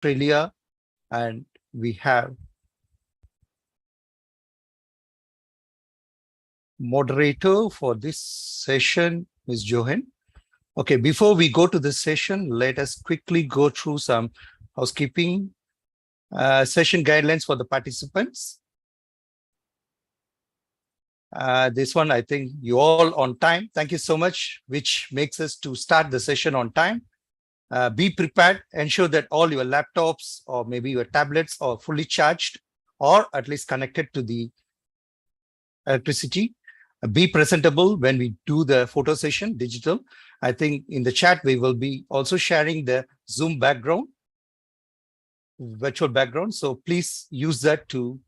Australia, and we have moderator for this session, Ms. Johan. Okay, before we go to the session, let us quickly go through some housekeeping session guidelines for the participants. This one, I think you all on time. Thank you so much, which makes us to start the session on time. Be prepared, ensure that all your laptops or maybe your tablets are fully charged or at least connected to the electricity. Be presentable when we do the photo session, digital. I think in the chat, we will be also sharing the Zoom background, virtual background. So please use that to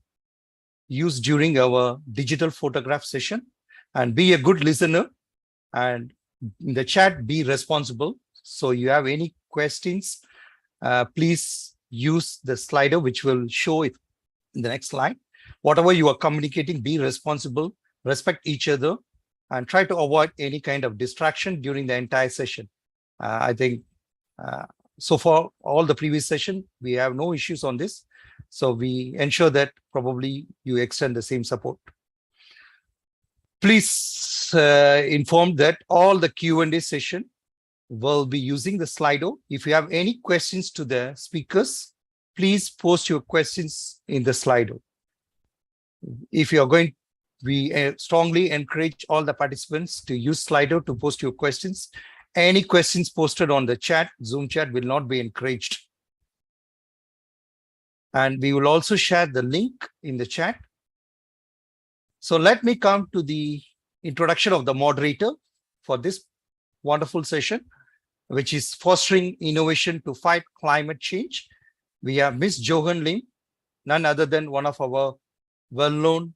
use during our digital photograph session, and be a good listener, and in the chat, be responsible. So you have any questions, please use the slider, which will show it in the next slide. Whatever you are communicating, be responsible, respect each other, and try to avoid any kind of distraction during the entire session. I think so far, all the previous session, we have no issues on this. So we ensure that probably you extend the same support. Please inform that all the Q&A session will be using the Slido. If you have any questions to the speakers, please post your questions in the Slido. If you are going, we strongly encourage all the participants to use Slido to post your questions. Any questions posted on the chat, Zoom chat, will not be encouraged. And we will also share the link in the chat. So let me come to the introduction of the moderator for this wonderful session, which is fostering innovation to fight climate change. We have Ms. Johan Lim, none other than one of our well-known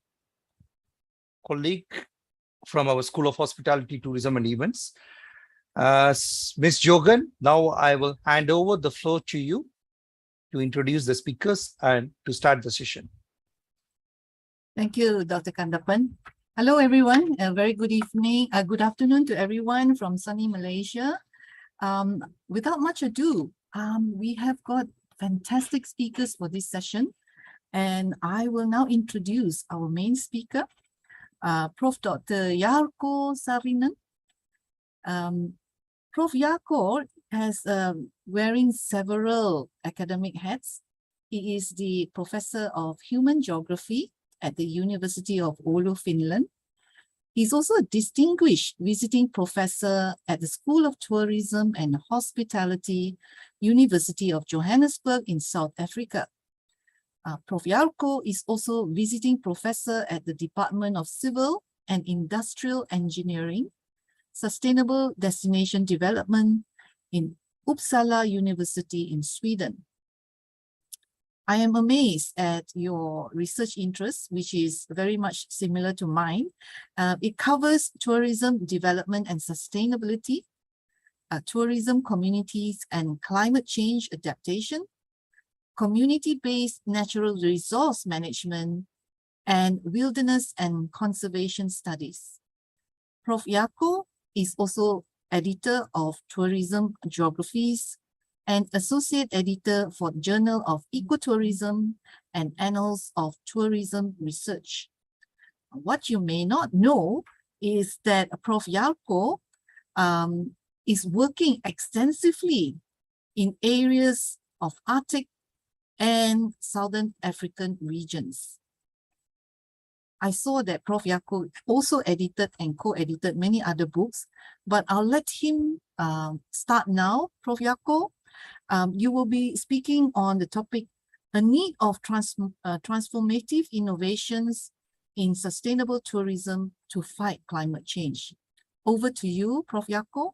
colleague from our School of Hospitality, Tourism and Events. Ms. Johan, now I will hand over the floor to you to introduce the speakers and to start the session. Thank you, Dr. Kandapan. Hello, everyone. A very good evening, good afternoon to everyone from sunny Malaysia. Without much ado, we have got fantastic speakers for this session, and I will now introduce our main speaker, Prof. Dr. Jarkko Saarinen. Prof. Jarkko has wearing several academic hats. He is the Professor of Human Geography at the University of Oulu, Finland. He's also a distinguished visiting professor at the School of Tourism and Hospitality, University of Johannesburg in South Africa. Prof. Jarkko is also visiting professor at the Department of Civil and Industrial Engineering, Sustainable Destination Development in Uppsala University in Sweden. I am amazed at your research interest, which is very much similar to mine. It covers tourism development and sustainability, tourism communities and climate change adaptation, community-based natural resource management, and wilderness and conservation studies. Prof. Jarkko is also editor of Tourism Geographies and associate editor for Journal of Ecotourism and Annals of Tourism Research. What you may not know is that Prof. Jarkko is working extensively in areas of Arctic and Southern African regions. I saw that Prof. Jarkko also edited and co-edited many other books, but I'll let him start now. Prof. Jarkko, you will be speaking on the topic, a need of transformative innovations in sustainable tourism to fight climate change. Over to you, Prof. Jarkko.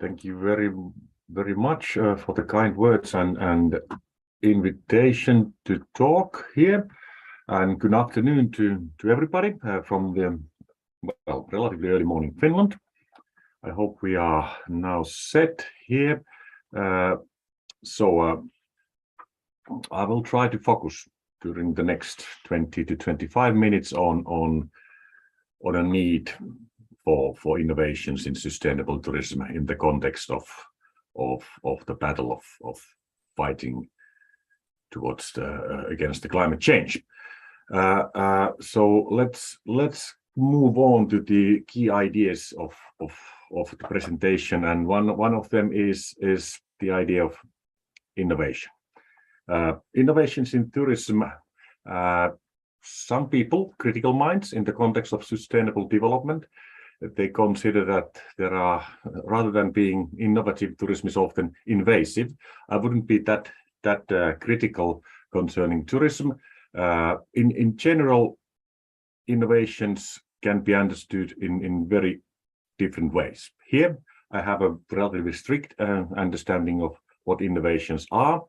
Thank you very much for the kind words and invitation to talk here. And good afternoon to everybody from the relatively early morning Finland. I hope we are now set here. So I will try to focus during the next 20 to 25 minutes on a need for innovations in sustainable tourism in the context of the battle of fighting towards against the climate change. So let's move on to the key ideas of the presentation, and one of them is the idea of innovation. Innovations in tourism. Some people, critical minds in the context of sustainable development, they consider that there are, rather than being innovative, tourism is often invasive. I wouldn't be that critical concerning tourism. In general, innovations can be understood in very different ways. Here, I have a relatively strict understanding of what innovations are,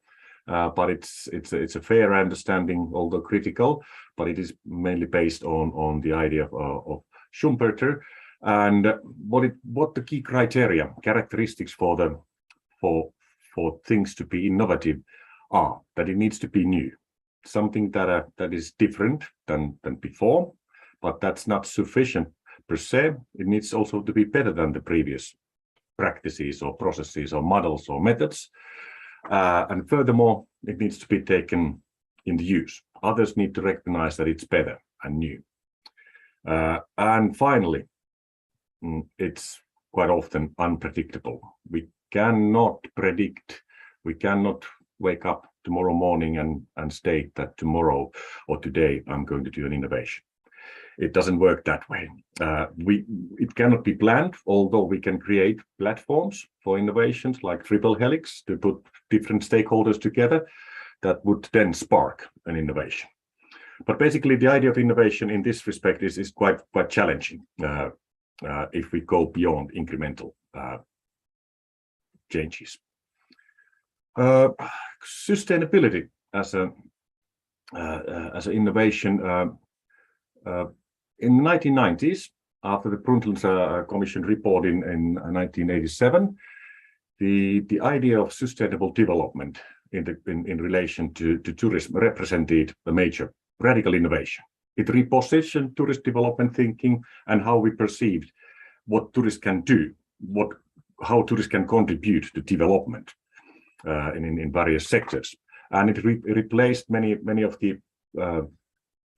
but it's a fair understanding, although critical, but it is mainly based on the idea of Schumpeter and what the key criteria, characteristics for things to be innovative are. That it needs to be new, something that is different than before, but that's not sufficient per se. It needs also to be better than the previous practices or processes or models or methods. And furthermore, it needs to be taken into use. Others need to recognize that it's better and new. And finally, it's quite often unpredictable. We cannot predict, we cannot wake up tomorrow morning and state that tomorrow or today I'm going to do an innovation. It doesn't work that way. It cannot be planned, although we can create platforms for innovations like Triple Helix to put different stakeholders together that would then spark an innovation. But basically, the idea of innovation in this respect is quite challenging if we go beyond incremental changes. Sustainability as an innovation. In the 1990s, after the Brundtland Commission report in 1987, the idea of sustainable development in relation to tourism represented a major radical innovation. It repositioned tourist development thinking and how we perceived what tourists can do, how tourists can contribute to development in various sectors, and it replaced many of the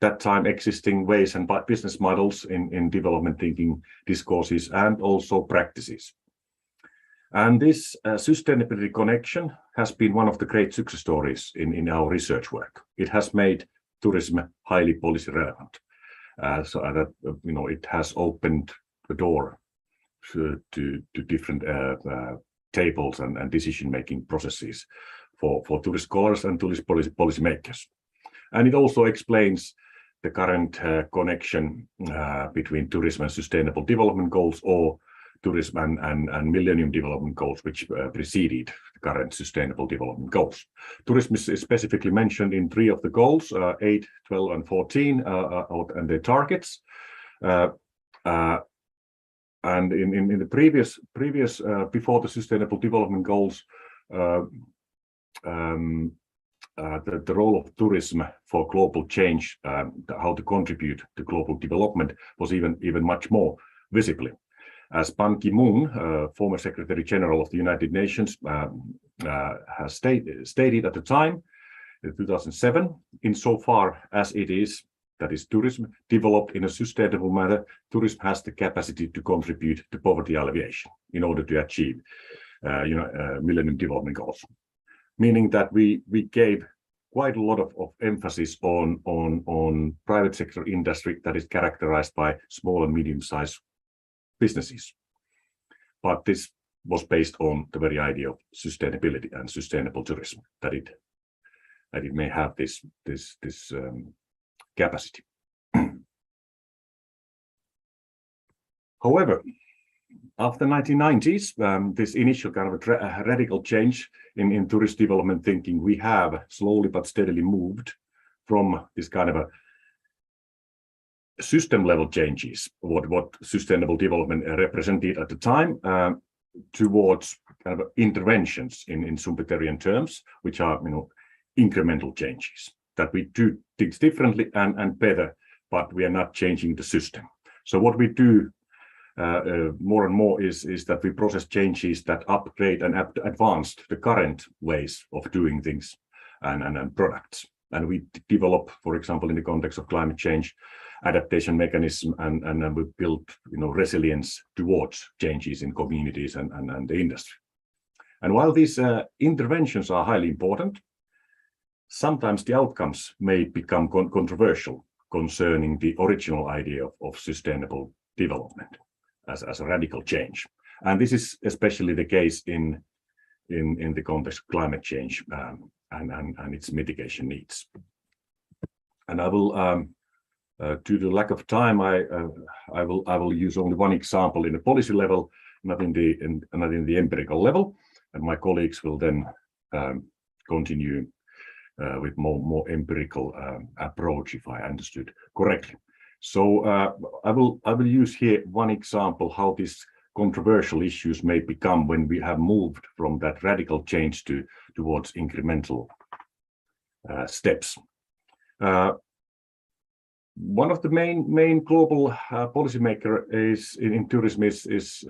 that time existing ways and business models in development thinking discourses and also practices. And this sustainability connection has been one of the great success stories in our research work. It has made tourism highly policy relevant, so that it has opened the door to different tables and decision-making processes for tourist scholars and tourist policy makers. And it also explains the current connection between tourism and sustainable development goals, or tourism and Millennium Development Goals, which preceded the current sustainable development goals. Tourism is specifically mentioned in 3 of the goals, 8, 12, and 14, and their targets. And in the previous before the sustainable development goals, the role of tourism for global change, how to contribute to global development, was even much more visibly. As Ban Ki-moon, former Secretary General of the United Nations, has stated at the time, in 2007, insofar as it is, that is tourism, developed in a sustainable manner, tourism has the capacity to contribute to poverty alleviation in order to achieve Millennium Development Goals. Meaning that we gave quite a lot of emphasis on private sector industry that is characterized by small and medium-sized businesses. But this was based on the very idea of sustainability and sustainable tourism, that it may have this capacity. However, after 1990s, this initial kind of a radical change in tourist development thinking, we have slowly but steadily moved from this kind of a system level changes, what sustainable development represented at the time, towards kind of interventions in Schumpeterian terms, which are incremental changes, that we do things differently and better, but we are not changing the system. So what we do more and more is that we process changes that upgrade and advance the current ways of doing things and products. And we develop, for example, in the context of climate change, adaptation mechanism, and we build, resilience towards changes in communities and the industry. And while these interventions are highly important, sometimes the outcomes may become controversial concerning the original idea of sustainable development as a radical change. And this is especially the case in the context of climate change and its mitigation needs. And I will, due to lack of time, I will use only one example in the policy level, not in the empirical level, and my colleagues will then continue with more empirical approach, if I understood correctly. So I will use here one example how these controversial issues may become when we have moved from that radical change towards incremental steps. One of the main global policymaker is in tourism is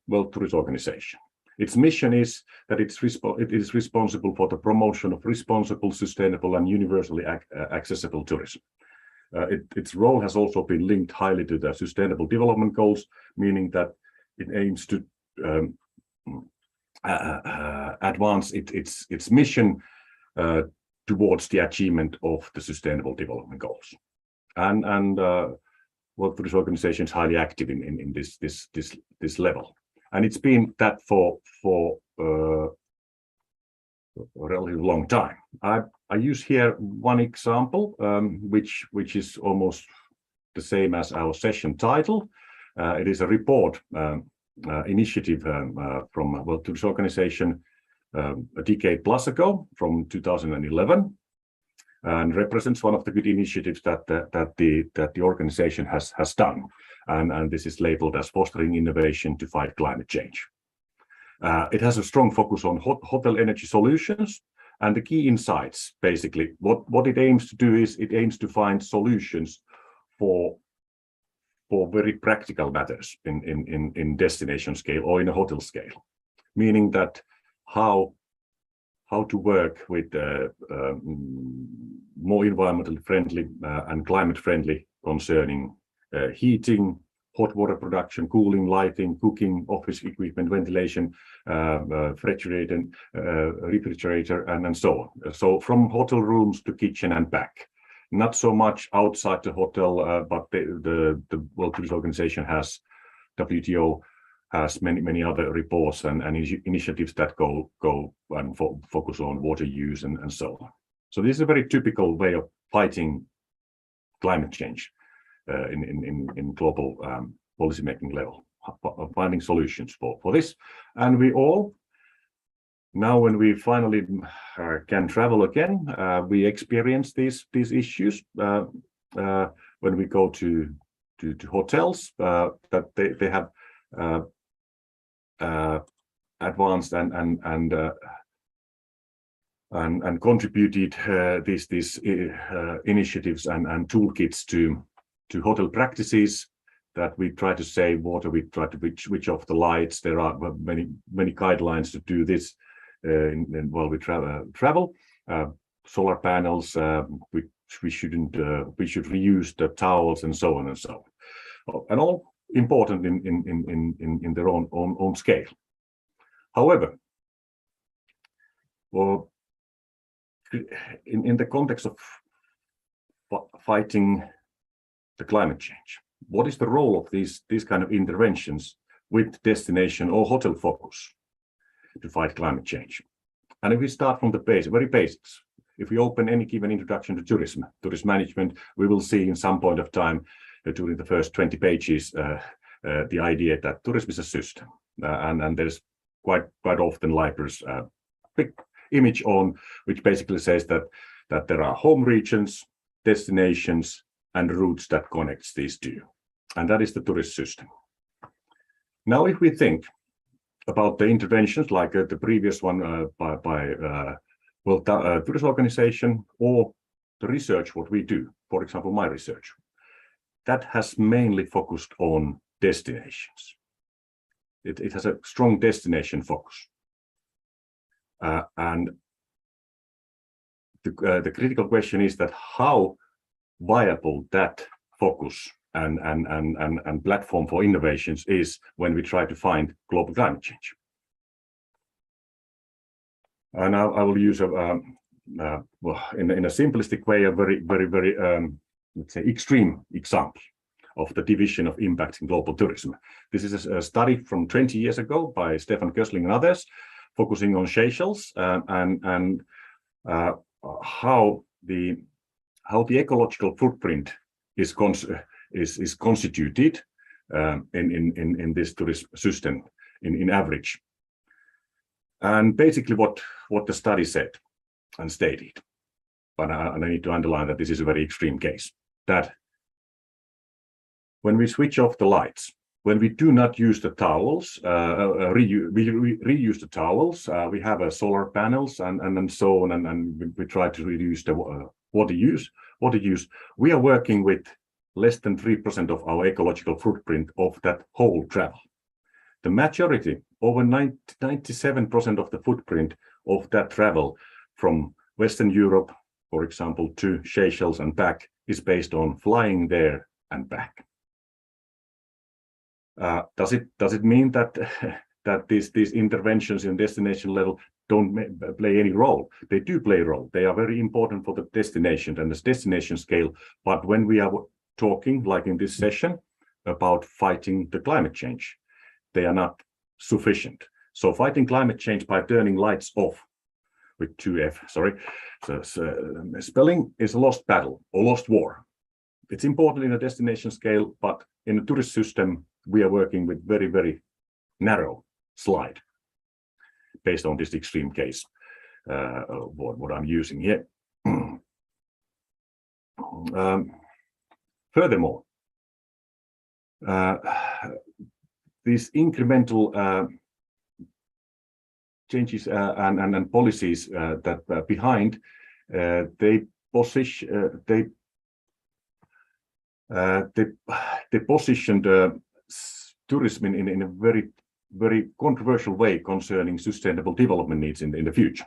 World Tourism Organization. Its mission is that it is responsible for the promotion of responsible, sustainable, and universally accessible tourism. Its role has also been linked highly to the Sustainable Development Goals, meaning that it aims to advance its mission towards the achievement of the Sustainable Development Goals. And World Tourism Organization is highly active in this level, and it's been that for a relatively long time. I use here one example, which is almost the same as our session title. It is a report initiative from World Tourism Organization a decade plus ago, from 2011, and represents one of the good initiatives that the organization has done. And this is labeled as fostering innovation to fight climate change. It has a strong focus on hotel energy solutions, and the key insights, basically, what it aims to do is it aims to find solutions for very practical matters in destination scale or in a hotel scale, meaning that how to work with more environmentally friendly and climate friendly concerning heating, hot water production, cooling, lighting, cooking, office equipment, ventilation, refrigerator, and so on. So from hotel rooms to kitchen and back. Not so much outside the hotel, but the World Tourism Organization WTO has many other reports and initiatives that go and focus on water use and so on. So this is a very typical way of fighting climate change in global policymaking level, finding solutions for this. And we all, now when we finally can travel again, we experience these issues when we go to hotels that they have advanced and contributed these initiatives and toolkits to hotel practices that we try to save water, we try to switch off the lights. There are many guidelines to do this while we travel. Solar panels, we should reuse the towels and so on and so on, and all important in their own scale. However, well, in the context of fighting the climate change, what is the role of these kind of interventions with destination or hotel focus to fight climate change? And if we start from the very basics, if we open any given introduction to tourism management, we will see in some point of time during the first 20 pages the idea that tourism is a system, and there's quite often Libra's big image on which basically says that there are home regions, destinations, and routes that connects these two, and that is the tourist system. Now, if we think about the interventions like the previous one by World Tourism Organization, or the research what we do, for example, my research, that has mainly focused on destinations. It has a strong destination focus. And the critical question is that how viable that focus and platform for innovations is when we try to find global climate change. And I will use well, in a simplistic way, a very let's say extreme example of the division of impacts in global tourism. This is a study from 20 years ago by Stefen and others, focusing on Seychelles and how the ecological footprint is constituted in this tourist system in average. And basically what the study said and stated, but I need to underline that this is a very extreme case, that when we switch off the lights, when we do not use the towels, we reuse the towels, we have solar panels and so on, and we try to reduce the water use, we are working with less than 3% of our ecological footprint of that whole travel. The majority, over 97% of the footprint of that travel from Western Europe, for example, to Seychelles and back, is based on flying there and back. Does it mean that these interventions in destination level don't play any role? They do play a role. They are very important for the destination and the destination scale. But when we are talking, like in this session, about fighting the climate change, they are not sufficient. So fighting climate change by turning lights off with 2F, sorry, so spelling is a lost battle or lost war. It's important in a destination scale, but in a tourist system, we are working with very narrow slide based on this extreme case, what I'm using here. Furthermore, these incremental changes and policies that behind they positioned tourism in a very controversial way concerning sustainable development needs in the future.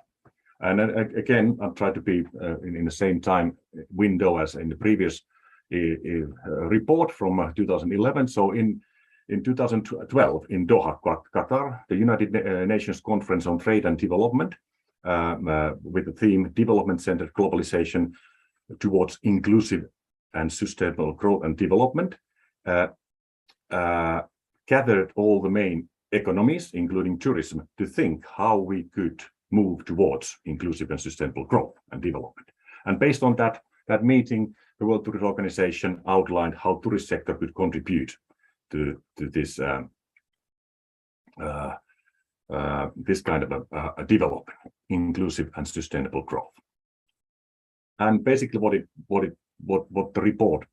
And again, I'll try to be in the same time window as in the previous report from 2011. So in 2012 in Doha, Qatar, the United Nations Conference on Trade and Development with the theme Development-Centered Globalization towards Inclusive and Sustainable Growth and Development, gathered all the main economies, including tourism, to think how we could move towards inclusive and sustainable growth and development. And based on that meeting, the World Tourism Organization outlined how tourist sector could contribute to this this kind of a development, inclusive and sustainable growth. And basically, what the report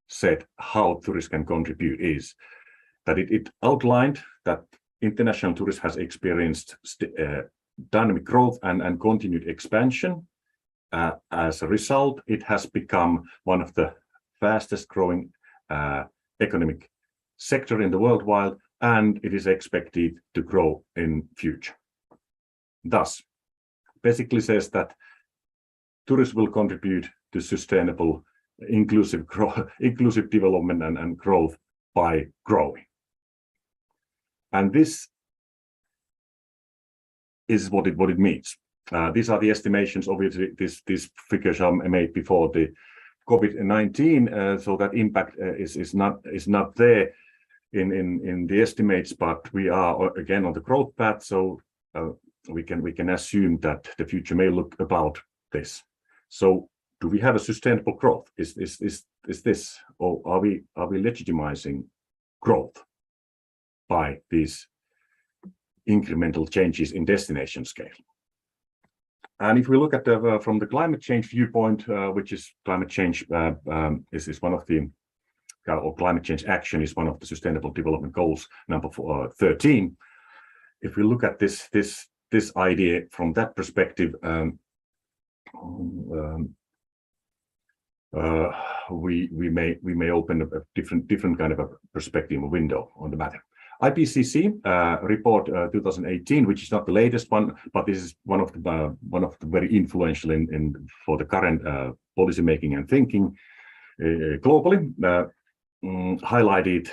said how tourists can contribute is that it outlined that international tourism has experienced dynamic growth and continued expansion. As a result, it has become one of the fastest growing economic sector in the worldwide, and it is expected to grow in future. Thus, basically says that tourism will contribute to sustainable, inclusive development and growth by growing. And this is what it means. These are the estimations. Obviously, these figures are made before the COVID-19, so that impact is not there in the estimates, but we are again on the growth path, so we can assume that the future may look about this. So, do we have a sustainable growth? Is this, or are we legitimizing growth by these incremental changes in destination scale? And if we look at from the climate change viewpoint, which is climate change is one of the, or climate change action is one of the Sustainable Development Goals, number 13. If we look at this idea from that perspective, we may open a different kind of a perspective window on the matter. IPCC report 2018, which is not the latest one, but this is one of the very influential for the current policy making and thinking globally, highlighted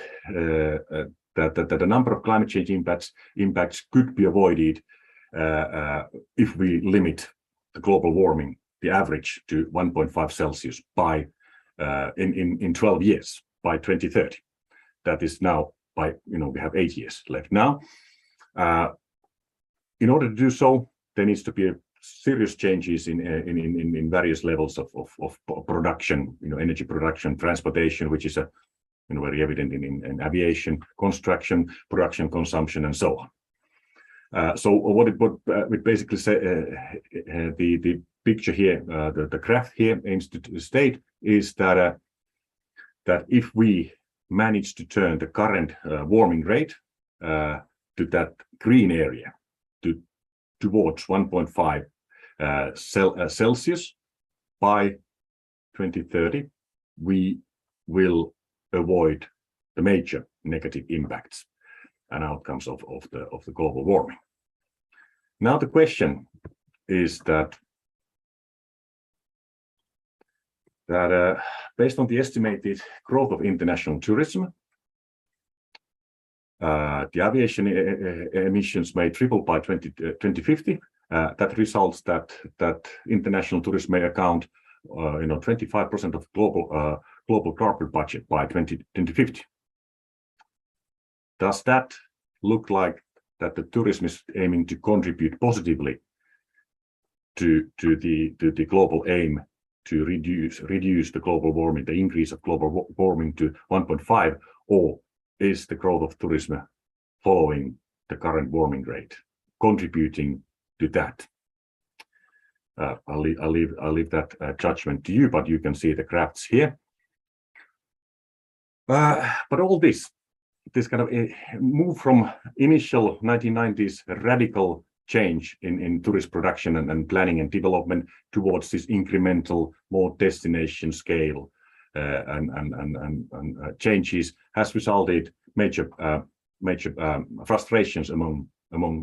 that a number of climate change impacts could be avoided if we limit the global warming, the average, to 1.5 Celsius by in 12 years by 2030. That is now by, we have 8 years left now. In order to do so, there needs to be serious changes in various levels of production, energy production, transportation, which is very evident in aviation, construction, production, consumption, and so on. So what it basically say, the picture here, the graph here aims to state is that if we manage to turn the current warming rate to that green area, towards 1.5 Celsius by 2030, we will avoid the major negative impacts and outcomes of the global warming. Now the question is that based on the estimated growth of international tourism, the aviation emissions may triple by 2050. That results that international tourism may account, 25% of global carbon budget by 2050. Does that look like that the tourism is aiming to contribute positively to the global aim to reduce the global warming, the increase of global warming to 1.5, or is the growth of tourism following the current warming rate, contributing to that? I'll leave that judgment to you, but you can see the graphs here. But all this kind of move from initial 1990s radical change in tourist production and planning and development towards this incremental, more destination scale and changes has resulted major frustrations among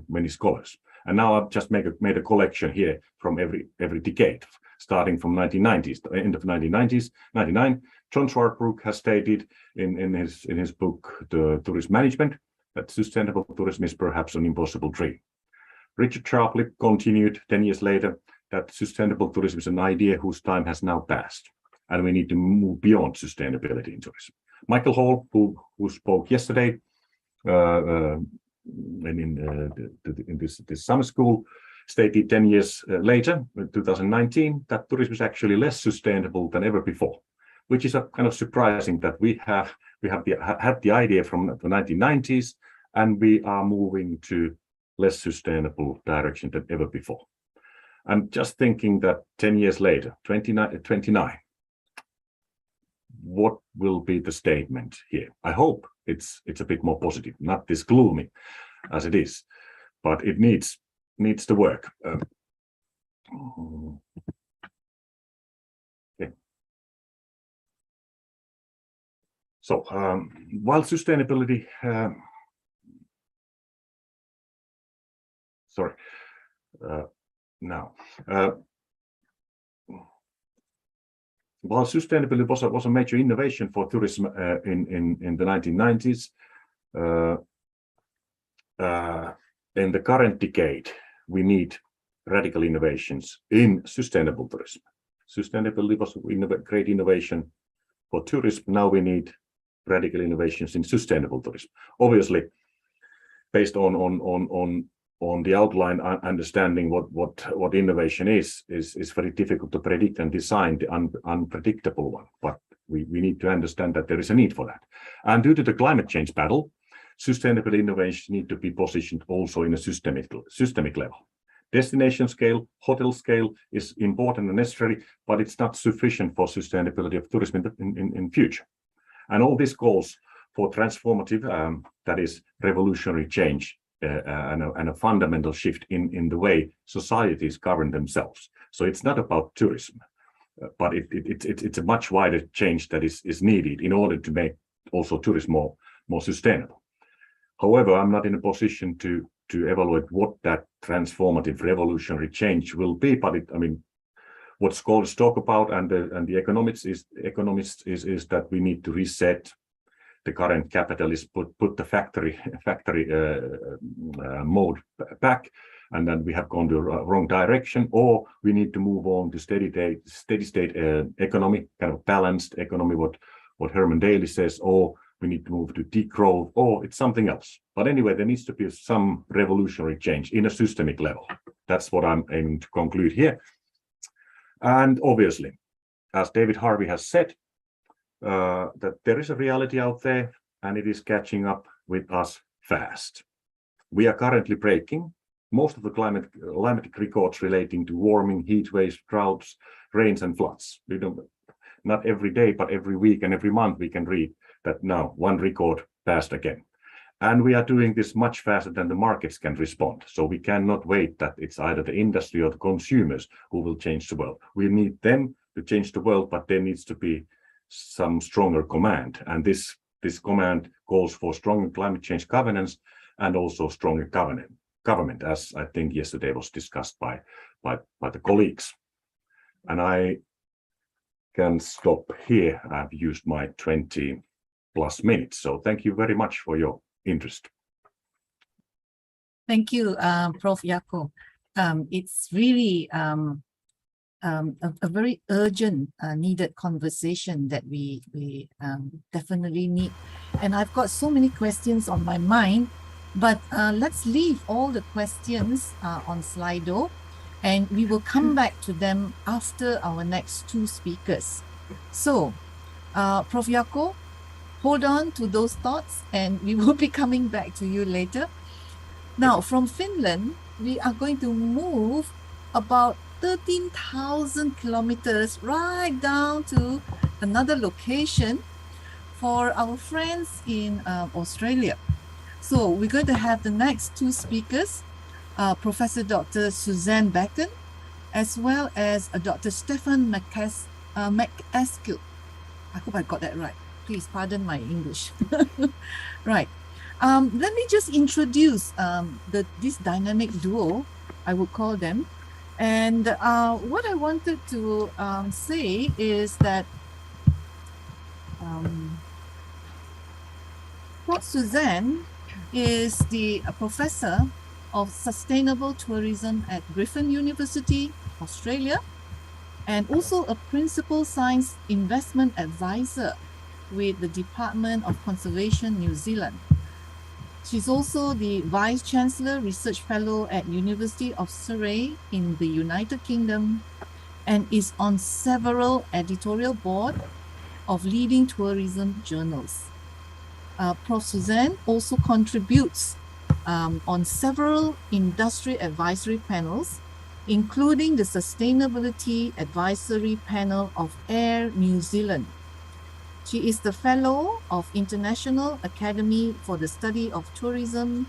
many scholars. And now I've just made a collection here from every decade, starting from 1990s, the end of 1990s, 99. John Swartbrook has stated in his book, The Tourist Management, that sustainable tourism is perhaps an impossible dream. Richard Sharpley continued 10 years later that sustainable tourism is an idea whose time has now passed, and we need to move beyond sustainability in tourism. Michael Hall, who spoke yesterday in this summer school, stated 10 years later, 2019, that tourism is actually less sustainable than ever before, which is a kind of surprising that we had the idea from the 1990s, and we are moving to less sustainable direction than ever before. I'm just thinking that 10 years later, 29, what will be the statement here? I hope it's a bit more positive, not this gloomy as it is, but it needs the work. Okay. So while sustainability, while sustainability was a major innovation for tourism in the 1990s, in the current decade, we need radical innovations in sustainable tourism. Sustainability was a great innovation for tourism. Now we need radical innovations in sustainable tourism. Obviously, based on the outline understanding what innovation is very difficult to predict and design the unpredictable one. But we need to understand that there is a need for that. And due to the climate change battle, sustainable innovations need to be positioned also in a systemic level. Destination scale, hotel scale is important and necessary, but it's not sufficient for sustainability of tourism in future. And all this calls for transformative, that is revolutionary change and a fundamental shift in the way societies govern themselves. So it's not about tourism. but it's a much wider change that is needed in order to make also tourism more sustainable. However, I'm not in a position to evaluate what that transformative revolutionary change will be, but what scholars talk about and the economists is that we need to reset the current capitalist, put the factory mode back, and then we have gone the wrong direction, or we need to move on to steady state economy, kind of balanced economy, what Herman Daly says, or we need to move to degrowth, or it's something else. But anyway, there needs to be some revolutionary change in a systemic level. That's what I'm aiming to conclude here. And obviously, as David Harvey has said, that there is a reality out there and it is catching up with us fast. We are currently breaking most of the climatic records relating to warming, heat waves, droughts, rains, and floods. We don't, not every day, but every week and every month we can read that now one record passed again. And we are doing this much faster than the markets can respond. So we cannot wait that it's either the industry or the consumers who will change the world. We need them to change the world, but there needs to be some stronger command. And this command calls for stronger climate change governance and also stronger government, as I think yesterday was discussed by the colleagues. And I can stop here. I've used my 20+ minutes. So thank you very much for your interest. Thank you, Prof. Jarkko. It's really a very urgent, needed conversation that we definitely need. And I've got so many questions on my mind, but let's leave all the questions on Slido, and we will come back to them after our next two speakers. So, Prof. Jarkko, hold on to those thoughts and we will be coming back to you later. Now, from Finland, we are going to move about 13,000 kilometers right down to another location for our friends in Australia. So we're going to have the next two speakers, Professor Dr. Susanne Becken, as well as Dr. Stefen MacAskill. I hope I got that right. Please pardon my English. Right. Let me just introduce this dynamic duo, I would call them. And what I wanted to say is that Prof. Susanne is the professor of sustainable tourism at Griffith University, Australia, and also a principal science investment advisor with the Department of Conservation, New Zealand. She's also the Vice Chancellor Research Fellow at University of Surrey in the United Kingdom and is on several editorial boards of leading tourism journals. Prof. Susanne also contributes on several industry advisory panels, including the Sustainability Advisory Panel of Air New Zealand. She is the Fellow of International Academy for the Study of Tourism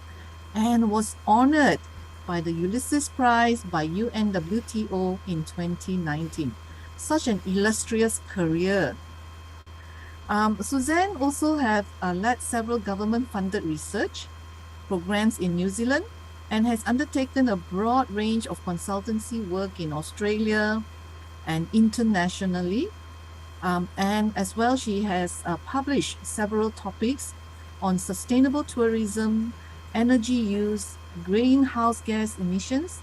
and was honored by the Ulysses Prize by UNWTO in 2019. Such an illustrious career. Susanne also has led several government-funded research programs in New Zealand and has undertaken a broad range of consultancy work in Australia and internationally. And as well, she has published several topics on sustainable tourism, energy use, greenhouse gas emissions,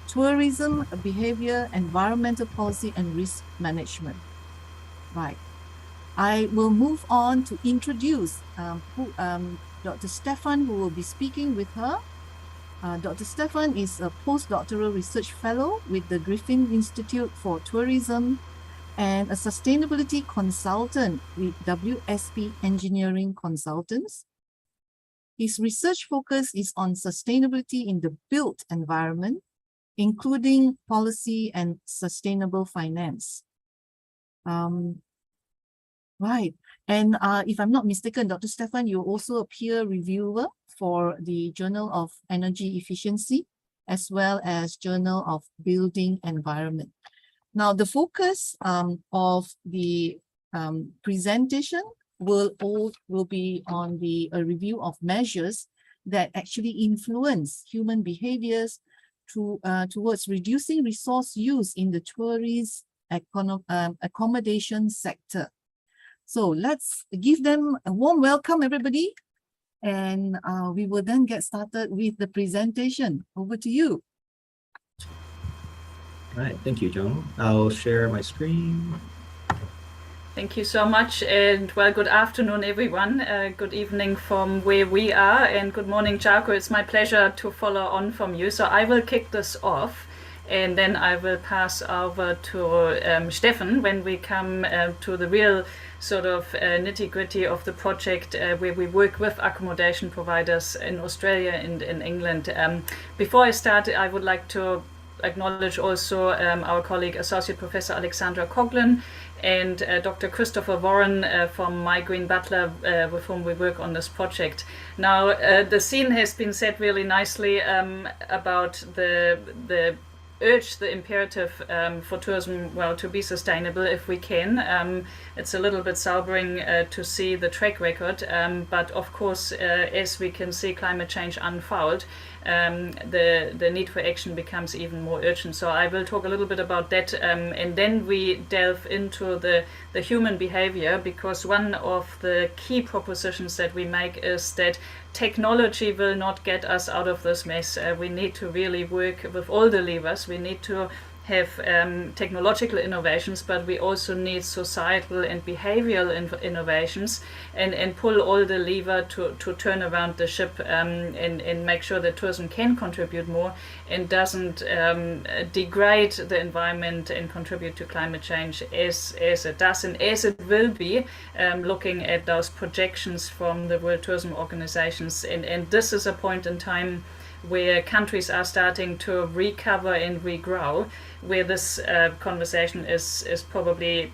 tourism behavior, environmental policy, and risk management. Right. I will move on to introduce Dr. Stefen, who will be speaking with her. Dr. Stefen is a postdoctoral research fellow with the Griffith Institute for Tourism and a sustainability consultant with WSP Engineering Consultants. His research focus is on sustainability in the built environment, including policy and sustainable finance. Right. And if I'm not mistaken, Dr. Stefen, you're also a peer reviewer for the Journal of Energy Efficiency, as well as Journal of Building Environment. Now, the focus of the presentation will be on a review of measures that actually influence human behaviors towards reducing resource use in the tourist accommodation sector. So let's give them a warm welcome, everybody. And we will then get started with the presentation. Over to you. All right, thank you, Joan. I'll share my screen. Thank you so much, and well, good afternoon, everyone. Good evening from where we are, and good morning, Jarkko. It's my pleasure to follow on from you. So I will kick this off, and then I will pass over to Stefen when we come to the real sort of nitty-gritty of the project where we work with accommodation providers in Australia and in England. Before I start, I would like to acknowledge also our colleague, Associate Professor Alexandra Coughlin, and Dr. Christopher Warren from My Green Butler, with whom we work on this project. Now, the scene has been set really nicely about the urge, the imperative for tourism, well, to be sustainable if we can. It's a little bit sobering to see the track record, but of course, as we can see climate change unfold, the need for action becomes even more urgent. So I will talk a little bit about that, and then we delve into the human behavior, because one of the key propositions that we make is that technology will not get us out of this mess. We need to really work with all the levers. We need to have technological innovations, but we also need societal and behavioral innovations, and pull all the lever to turn around the ship, and make sure that tourism can contribute more and doesn't degrade the environment and contribute to climate change as it does and as it will be, looking at those projections from the World Tourism Organizations. And this is a point in time where countries are starting to recover and regrow, where this conversation is probably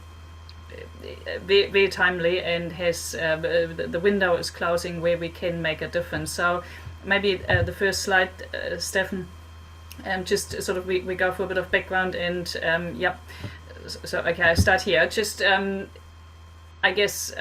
very, very timely, and has the window is closing where we can make a difference. So maybe the first slide, Stefen, just sort of we go for a bit of background, and yep. So okay, I start here. Just I guess.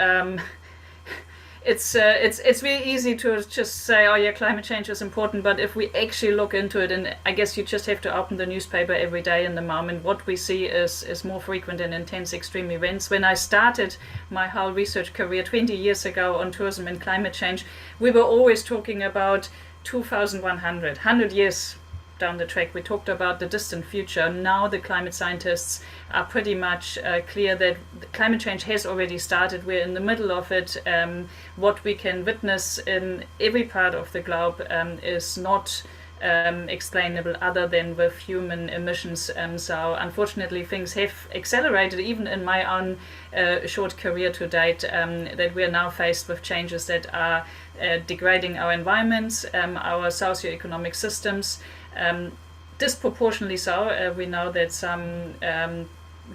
It's really easy to just say, oh yeah, climate change is important, but if we actually look into it, and I guess you just have to open the newspaper every day in the moment, what we see is more frequent and intense extreme events. When I started my whole research career 20 years ago on tourism and climate change, we were always talking about 2100, 100 years down the track. We talked about the distant future. Now the climate scientists are pretty much clear that climate change has already started. We're in the middle of it. What we can witness in every part of the globe is not explainable other than with human emissions. So unfortunately things have accelerated even in my own short career to date, that we are now faced with changes that are degrading our environments, our socioeconomic systems, disproportionately so. We know that some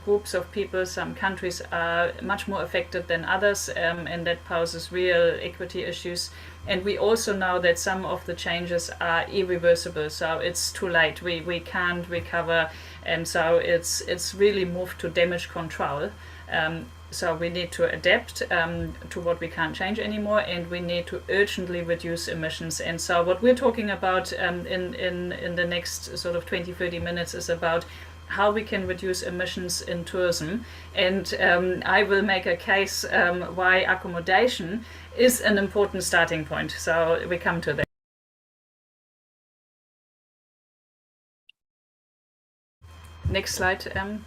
groups of people, some countries are much more affected than others, and that poses real equity issues. And we also know that some of the changes are irreversible, so it's too late. We can't recover, and so it's really moved to damage control. So we need to adapt to what we can't change anymore, and we need to urgently reduce emissions. And so what we're talking about in the next sort of 20-30 minutes is about how we can reduce emissions in tourism. And I will make a case why accommodation is an important starting point. So we come to that. Next slide, Stefen.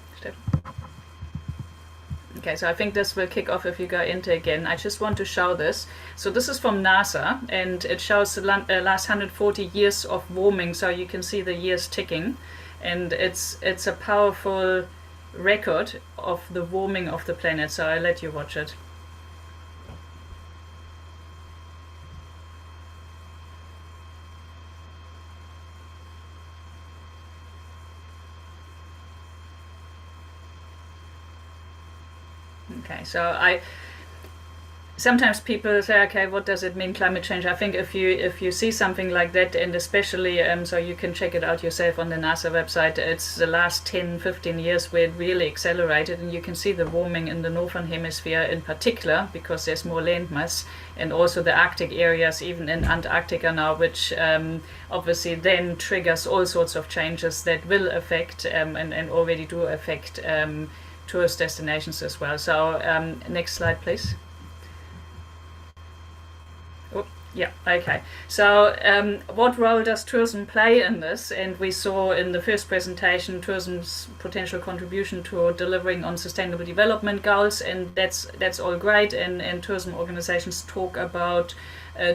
Okay, so I think this will kick off if you go into again. I just want to show this. So this is from NASA, and it shows the last 140 years of warming. So you can see the years ticking, and it's a powerful record of the warming of the planet. So I'll let you watch it. Okay, so sometimes people say, okay, what does it mean, climate change? I think if you see something like that, and especially, so you can check it out yourself on the NASA website, it's the last 10, 15 years where it really accelerated, and you can see the warming in the northern hemisphere in particular, because there's more land mass, and also the Arctic areas, even in Antarctica now, which obviously then triggers all sorts of changes that will affect, and already do affect tourist destinations as well. So next slide, please. Oh, yeah, okay. So what role does tourism play in this? And we saw in the first presentation tourism's potential contribution to delivering on sustainable development goals, and that's all great, and tourism organizations talk about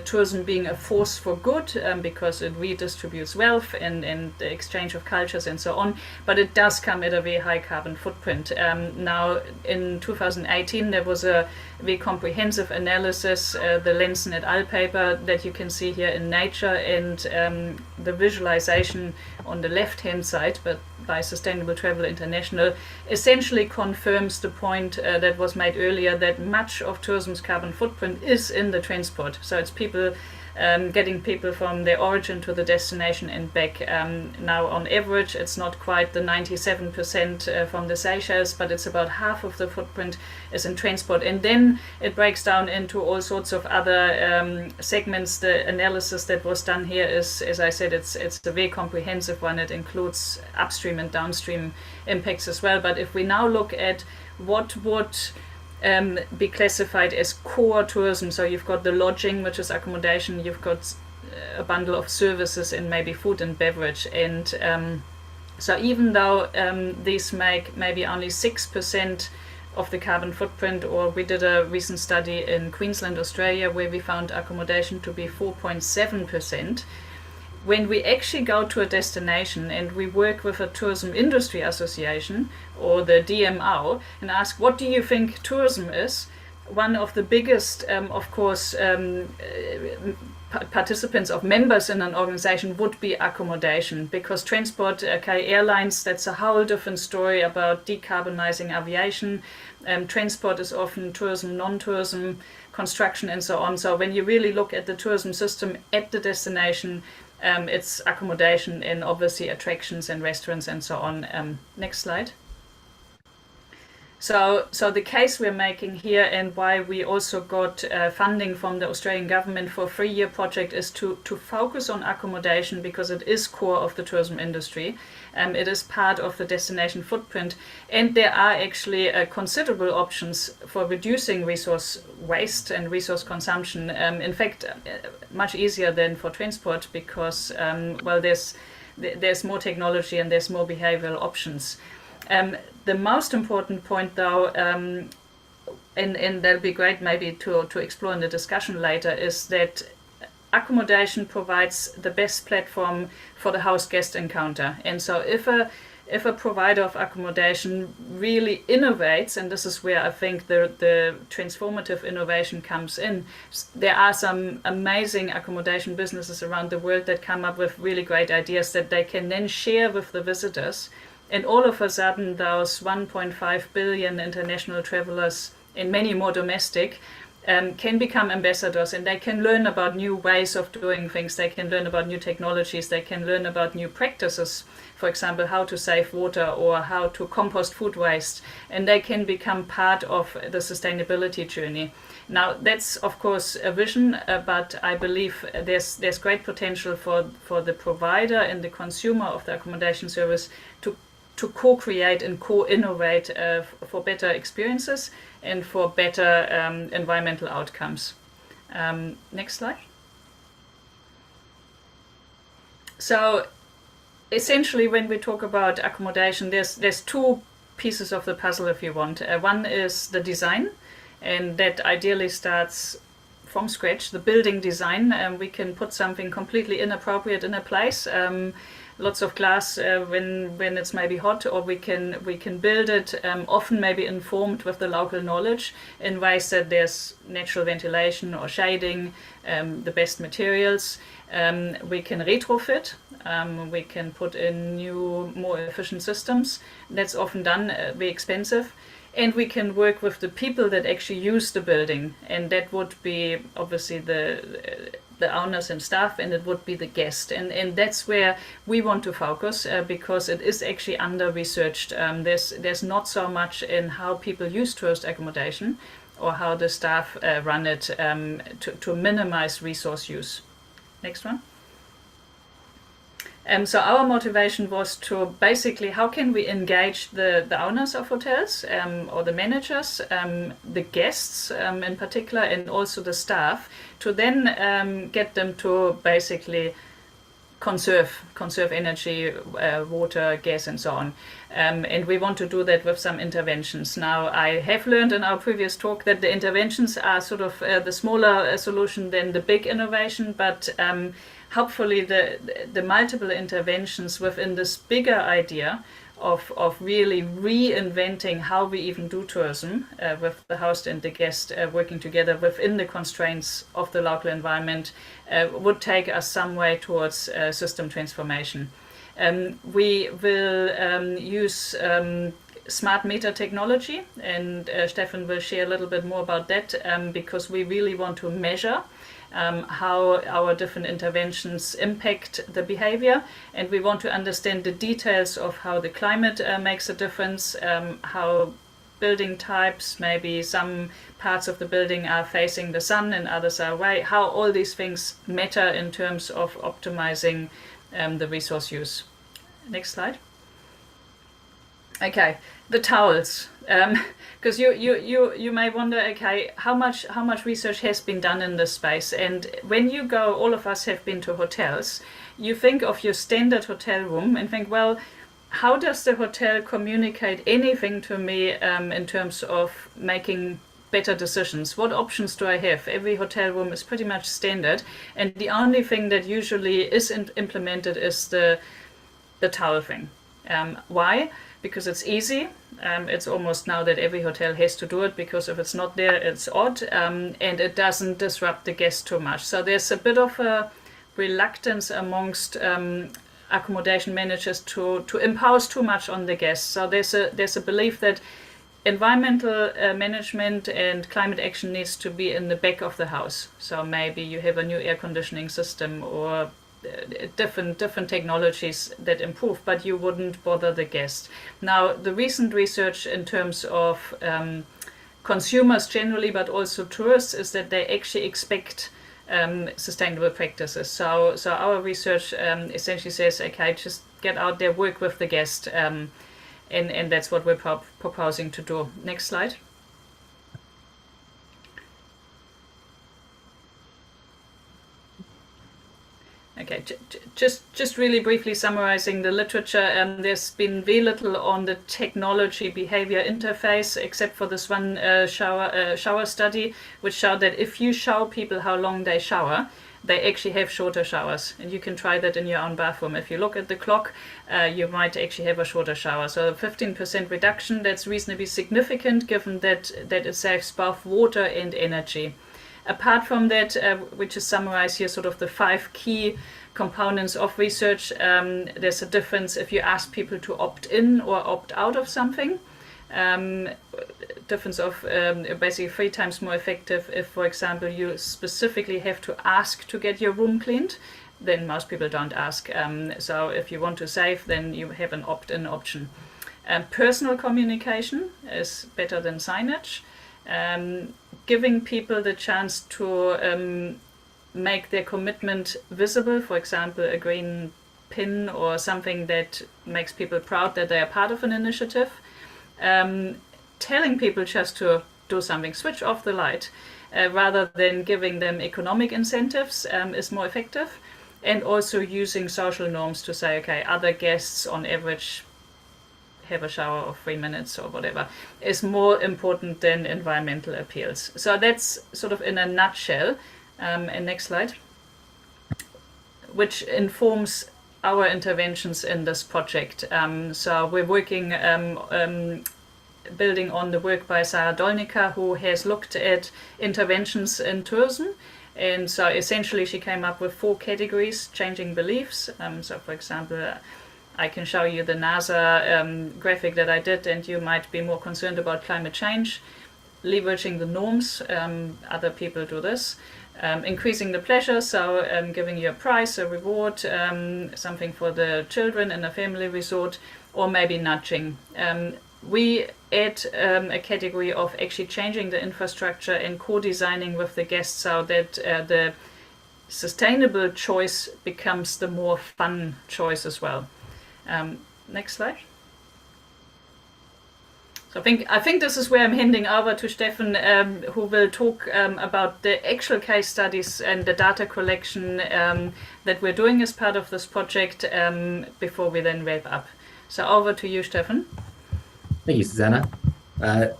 tourism being a force for good, because it redistributes wealth and the exchange of cultures and so on, but it does come at a very high carbon footprint. Now in 2018 there was a very comprehensive analysis, the Lenzen et al. Paper that you can see here in Nature, and the visualization on the left hand side, but by Sustainable Travel International, essentially confirms the point that was made earlier, that much of tourism's carbon footprint is in the transport. So it's people getting people from their origin to the destination and back. Now on average it's not quite the 97% from the Seychelles, but it's about half of the footprint is in transport, and then it breaks down into all sorts of other segments. The analysis that was done here is, as I said, it's a very comprehensive one. It includes upstream and downstream impacts as well. But if we now look at what would be classified as core tourism, so you've got the lodging, which is accommodation, you've got a bundle of services and maybe food and beverage, and so even though these make maybe only 6% of the carbon footprint, or we did a recent study in Queensland, Australia, where we found accommodation to be 4.7%. When we actually go to a destination and we work with a tourism industry association or the DMO and ask, what do you think tourism is? One of the biggest, of course, participants of members in an organization would be accommodation, because transport, okay, airlines, that's a whole different story about decarbonizing aviation. Transport is often tourism, non-tourism, construction and so on. So when you really look at the tourism system at the destination, it's accommodation and obviously attractions and restaurants and so on. Next slide. So the case we're making here, and why we also got funding from the Australian government for a 3-year project, is to focus on accommodation, because it is core of the tourism industry. It is part of the destination footprint, and there are actually considerable options for reducing resource waste and resource consumption. In fact, much easier than for transport, because well, there's more technology and there's more behavioral options. The most important point, though, and that'll be great maybe to explore in the discussion later, is that accommodation provides the best platform for the house-guest encounter. And so if a provider of accommodation really innovates, and this is where I think the transformative innovation comes in, there are some amazing accommodation businesses around the world that come up with really great ideas that they can then share with the visitors. And all of a sudden, those 1.5 billion international travelers, and many more domestic, can become ambassadors, and they can learn about new ways of doing things. They can learn about new technologies. They can learn about new practices, for example, how to save water or how to compost food waste, and they can become part of the sustainability journey. Now, that's of course a vision, but I believe there's great potential for the provider and the consumer of the accommodation service to co-create and co-innovate for better experiences and for better environmental outcomes. Next slide. So essentially, when we talk about accommodation, there's two pieces of the puzzle, if you want. One is the design, and that ideally starts from scratch, the building design. We can put something completely inappropriate in a place, lots of glass when it's maybe hot, or we can build it often maybe informed with the local knowledge in ways that there's natural ventilation or shading, the best materials. We can retrofit, we can put in new, more efficient systems. That's often done, very expensive. and we can work with the people that actually use the building, and that would be obviously the owners and staff, and it would be the guest, and that's where we want to focus because it is actually under researched. There's not so much in how people use tourist accommodation or how the staff run it to minimize resource use. Next one. So our motivation was to basically, how can we engage the owners of hotels or the managers, the guests in particular, and also the staff, to then get them to basically conserve energy, water, gas, and so on. And we want to do that with some interventions. Now, I have learned in our previous talk that the interventions are sort of the smaller solution than the big innovation, but hopefully the multiple interventions within this bigger idea of really reinventing how we even do tourism with the host and the guest working together within the constraints of the local environment would take us some way towards system transformation. We will use smart meter technology, and Stefen will share a little bit more about that because we really want to measure how our different interventions impact the behavior, and we want to understand the details of how the climate makes a difference, how building types, maybe some parts of the building are facing the sun and others are away, how all these things matter in terms of optimizing the resource use. Next slide. Okay, the towels. Because you may wonder, okay, how much research has been done in this space? And when you go, all of us have been to hotels, you think of your standard hotel room and think, well, how does the hotel communicate anything to me in terms of making better decisions? What options do I have? Every hotel room is pretty much standard, and the only thing that usually is implemented is the towel thing. Why? Because it's easy. It's almost now that every hotel has to do it, because if it's not there, it's odd, and it doesn't disrupt the guest too much. So there's a bit of a reluctance amongst accommodation managers to impose too much on the guests. So there's a belief that environmental management and climate action needs to be in the back of the house. So maybe you have a new air conditioning system or different technologies that improve, but you wouldn't bother the guest. Now, the recent research in terms of consumers generally, but also tourists, is that they actually expect sustainable practices. So our research essentially says, okay, just get out there, work with the guest, and that's what we're proposing to do. Next slide. Okay, just really briefly summarizing the literature. There's been very little on the technology behavior interface, except for this one shower study, which showed that if you show people how long they shower, they actually have shorter showers. And you can try that in your own bathroom. If you look at the clock, you might actually have a shorter shower. So a 15% reduction, that's reasonably significant given that it saves both water and energy. Apart from that, which is summarized here, sort of the 5 key components of research, there's a difference if you ask people to opt in or opt out of something. Difference of basically 3 times more effective if, for example, you specifically have to ask to get your room cleaned, then most people don't ask. So if you want to save, then you have an opt-in option. Personal communication is better than signage. Giving people the chance to make their commitment visible, for example, a green pin or something that makes people proud that they are part of an initiative. Telling people just to do something, switch off the light, rather than giving them economic incentives is more effective. And also using social norms to say, okay, other guests on average have a shower of 3 minutes or whatever, is more important than environmental appeals. So that's sort of in a nutshell. And next slide. Which informs our interventions in this project. So we're working, building on the work by Sarah Dolnica, who has looked at interventions in tourism. And so essentially she came up with 4 categories: changing beliefs. So for example, I can show you the NASA graphic that I did, and you might be more concerned about climate change, leveraging the norms. Other people do this. Increasing the pleasure, so giving you a prize, a reward, something for the children in a family resort, or maybe nudging. We add a category of actually changing the infrastructure and co-designing with the guests so that the sustainable choice becomes the more fun choice as well. Next slide. So I think this is where I'm handing over to Stefen, who will talk about the actual case studies and the data collection that we're doing as part of this project before we then wrap up. So over to you, Stefen. Thank you, Susanne.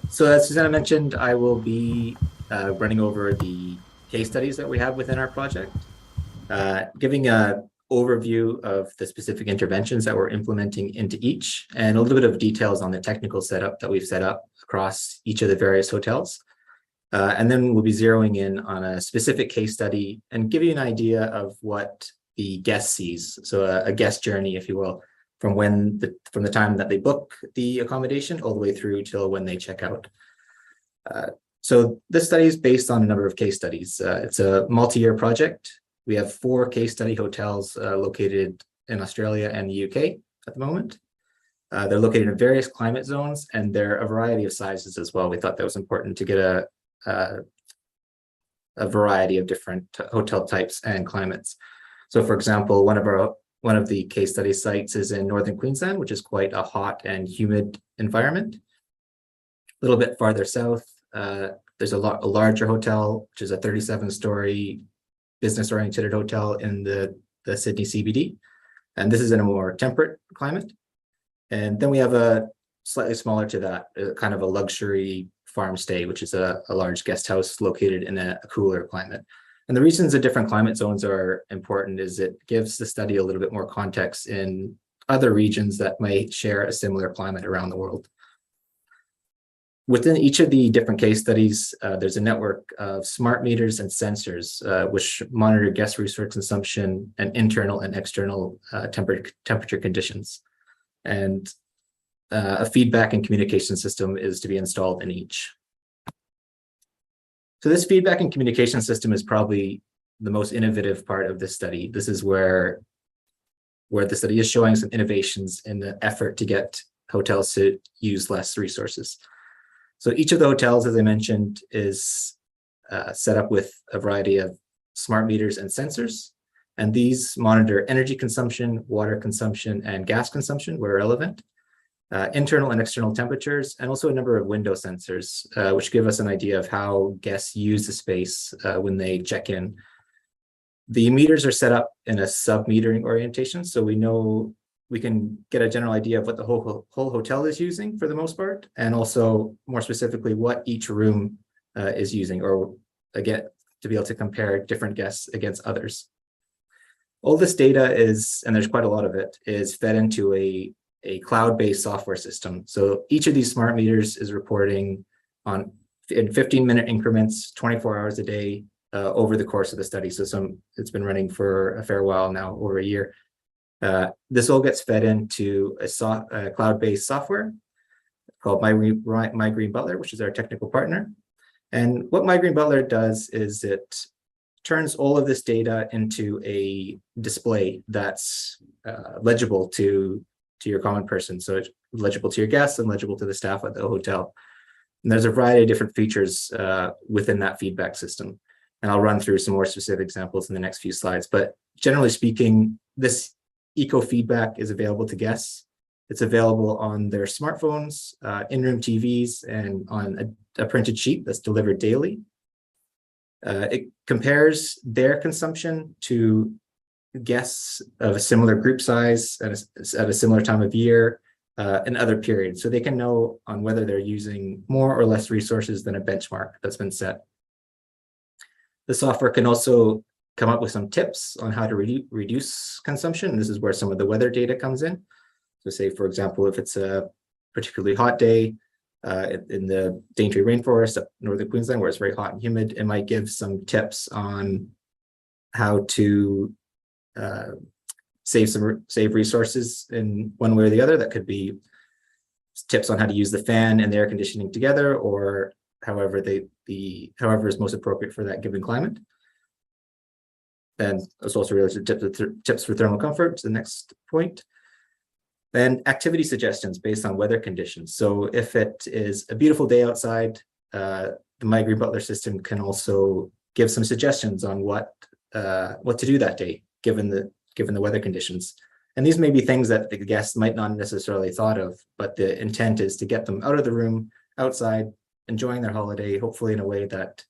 So as Susanne mentioned, I will be running over the case studies that we have within our project, giving an overview of the specific interventions that we're implementing into each, and a little bit of details on the technical setup that we've set up across each of the various hotels. And then we'll be zeroing in on a specific case study and give you an idea of what the guest sees. So a guest journey, if you will, from the time that they book the accommodation all the way through till when they check out. So this study is based on a number of case studies. It's a multi-year project. We have 4 case study hotels located in Australia and the UK at the moment. They're located in various climate zones, and they're a variety of sizes as well. We thought that was important to get a variety of different hotel types and climates. So for example, one of the case study sites is in northern Queensland, which is quite a hot and humid environment. A little bit farther south, there's a larger hotel, which is a 37-story business-oriented hotel in the Sydney CBD. And this is in a more temperate climate. And then we have a slightly smaller to that, kind of a luxury farm stay, which is a large guest house located in a cooler climate. And the reasons the different climate zones are important is it gives the study a little bit more context in other regions that might share a similar climate around the world. Within each of the different case studies, there's a network of smart meters and sensors which monitor guest resource consumption and internal and external temperature conditions. And a feedback and communication system is to be installed in each. So this feedback and communication system is probably the most innovative part of this study. This is where the study is showing some innovations in the effort to get hotels to use less resources. So each of the hotels, as I mentioned, is set up with a variety of smart meters and sensors. And these monitor energy consumption, water consumption, and gas consumption where relevant, internal and external temperatures, and also a number of window sensors, which give us an idea of how guests use the space when they check in. The meters are set up in a sub-metering orientation, so we know we can get a general idea of what the whole hotel is using for the most part, and also more specifically what each room is using, or again, to be able to compare different guests against others. All this data is, and there's quite a lot of it, is fed into a cloud-based software system. So each of these smart meters is reporting in 15-minute increments, 24 hours a day over the course of the study. So it's been running for a fair while now, over a year. This all gets fed into a cloud-based software called My Green Butler, which is our technical partner. And what My Green Butler does is it turns all of this data into a display that's legible to your common person. So it's legible to your guests and legible to the staff at the hotel. And there's a variety of different features within that feedback system. And I'll run through some more specific examples in the next few slides. But generally speaking, this eco-feedback is available to guests. It's available on their smartphones, in-room TVs, and on a printed sheet that's delivered daily. It compares their consumption to guests of a similar group size at a similar time of year and other periods. So they can know on whether they're using more or less resources than a benchmark that's been set. The software can also come up with some tips on how to reduce consumption. This is where some of the weather data comes in. So say, for example, if it's a particularly hot day in the Daintree rainforest up northern Queensland, where it's very hot and humid, it might give some tips on how to save resources in one way or the other. That could be tips on how to use the fan and the air conditioning together, or however however is most appropriate for that given climate. And it's also related to tips for thermal comfort, the next point. Then activity suggestions based on weather conditions. So if it is a beautiful day outside, the My Green Butler system can also give some suggestions on what to do that day, given the weather conditions. And these may be things that the guests might not necessarily thought of, but the intent is to get them out of the room, outside, enjoying their holiday, hopefully in a way that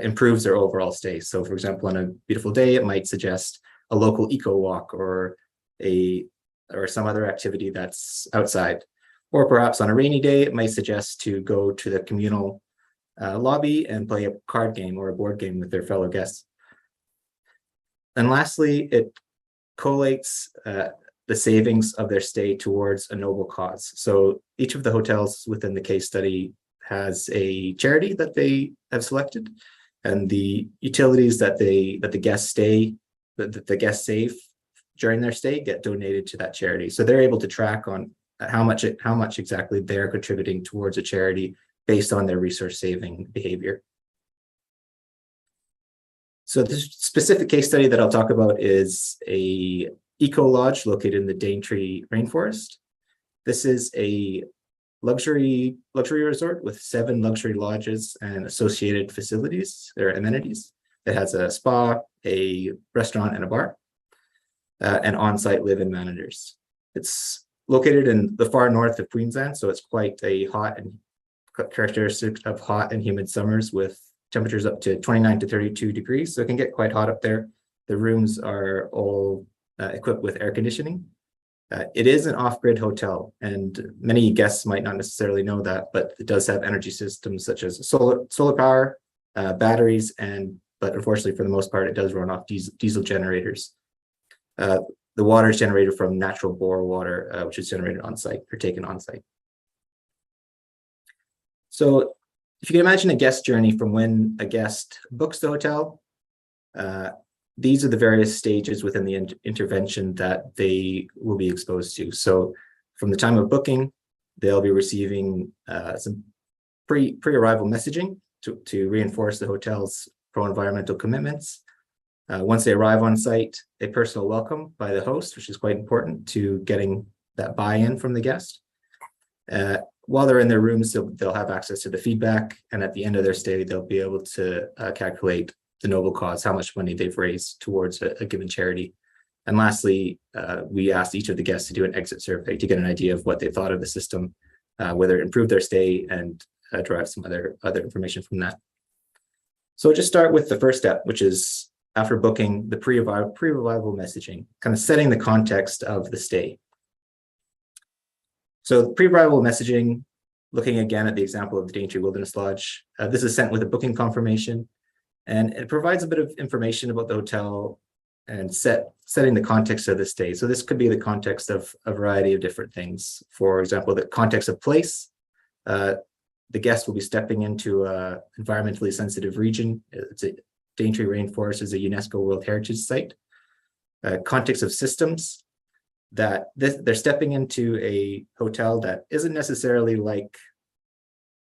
improves their overall stay. So for example, on a beautiful day, it might suggest a local eco walk or some other activity that's outside. Or perhaps on a rainy day, it might suggest to go to the communal lobby and play a card game or a board game with their fellow guests. And lastly, it collates the savings of their stay towards a noble cause. So each of the hotels within the case study has a charity that they have selected, and the utilities that the guests save during their stay get donated to that charity. So they're able to track on how much exactly they're contributing towards a charity based on their resource saving behavior. So this specific case study that I'll talk about is a eco lodge located in the Daintree rainforest. This is a luxury resort with 7 luxury lodges and associated facilities or amenities. It has a spa, a restaurant, and a bar, and on-site live-in managers. It's located in the far north of Queensland, so it's quite a hot and characteristic of hot and humid summers with temperatures up to 29 to 32 degrees. So it can get quite hot up there. The rooms are all equipped with air conditioning. It is an off-grid hotel, and many guests might not necessarily know that, but it does have energy systems such as solar power, batteries, but unfortunately for the most part, it does run off diesel generators. The water is generated from natural bore water, which is generated on site or taken on site. So if you can imagine a guest journey from when a guest books the hotel, these are the various stages within the intervention that they will be exposed to. So from the time of booking, they'll be receiving some pre-arrival messaging to reinforce the hotel's pro-environmental commitments. Once they arrive on site, a personal welcome by the host, which is quite important to getting that buy-in from the guest. While they're in their rooms, they'll have access to the feedback, and at the end of their stay, they'll be able to calculate the noble cause, how much money they've raised towards a given charity. And lastly, we asked each of the guests to do an exit survey to get an idea of what they thought of the system, whether it improved their stay, and derive some other information from that. So just start with the first step, which is after booking, the pre-arrival messaging, kind of setting the context of the stay. So pre-arrival messaging, looking again at the example of the Daintree Wilderness Lodge, this is sent with a booking confirmation, and it provides a bit of information about the hotel and setting the context of the stay. So this could be the context of a variety of different things. For example, the context of place. The guest will be stepping into an environmentally sensitive region. Daintree Rainforest is a UNESCO World Heritage Site. Context of systems, that they're stepping into a hotel that isn't necessarily like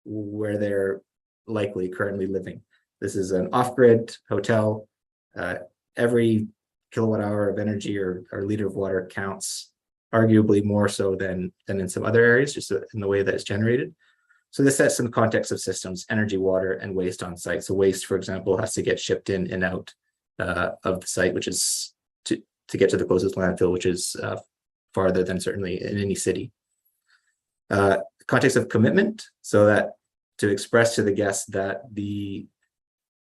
where they're likely currently living. This is an off-grid hotel. Every kilowatt hour of energy or liter of water counts, arguably more so than in some other areas, just in the way that it's generated. So this sets some context of systems, energy, water, and waste on site. So waste, for example, has to get shipped in and out of the site, which is to get to the closest landfill, which is farther than certainly in any city. Context of commitment, so that to express to the guests that the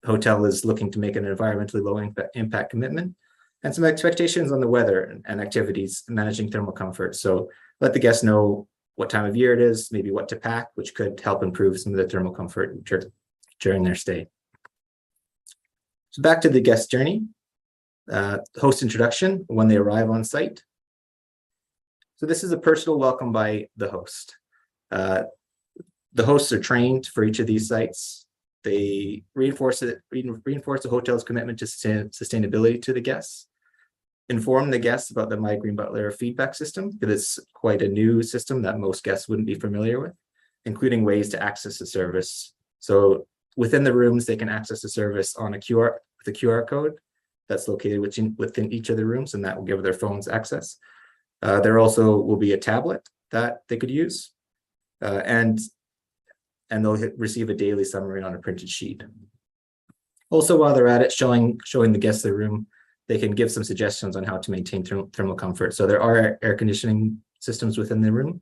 hotel is looking to make an environmentally low impact commitment, and some expectations on the weather and activities managing thermal comfort. So let the guests know what time of year it is, maybe what to pack, which could help improve some of the thermal comfort during their stay. So back to the guest journey, host introduction when they arrive on site. So this is a personal welcome by the host. The hosts are trained for each of these sites. They reinforce the hotel's commitment to sustainability to the guests. inform the guests about the My Green Butler feedback system, because it's quite a new system that most guests wouldn't be familiar with, including ways to access the service. So within the rooms, they can access the service on a QR code that's located within each of the rooms, and that will give their phones access. There also will be a tablet that they could use, and they'll receive a daily summary on a printed sheet. Also, while they're at it, showing the guests the room, they can give some suggestions on how to maintain thermal comfort. So there are air conditioning systems within the room,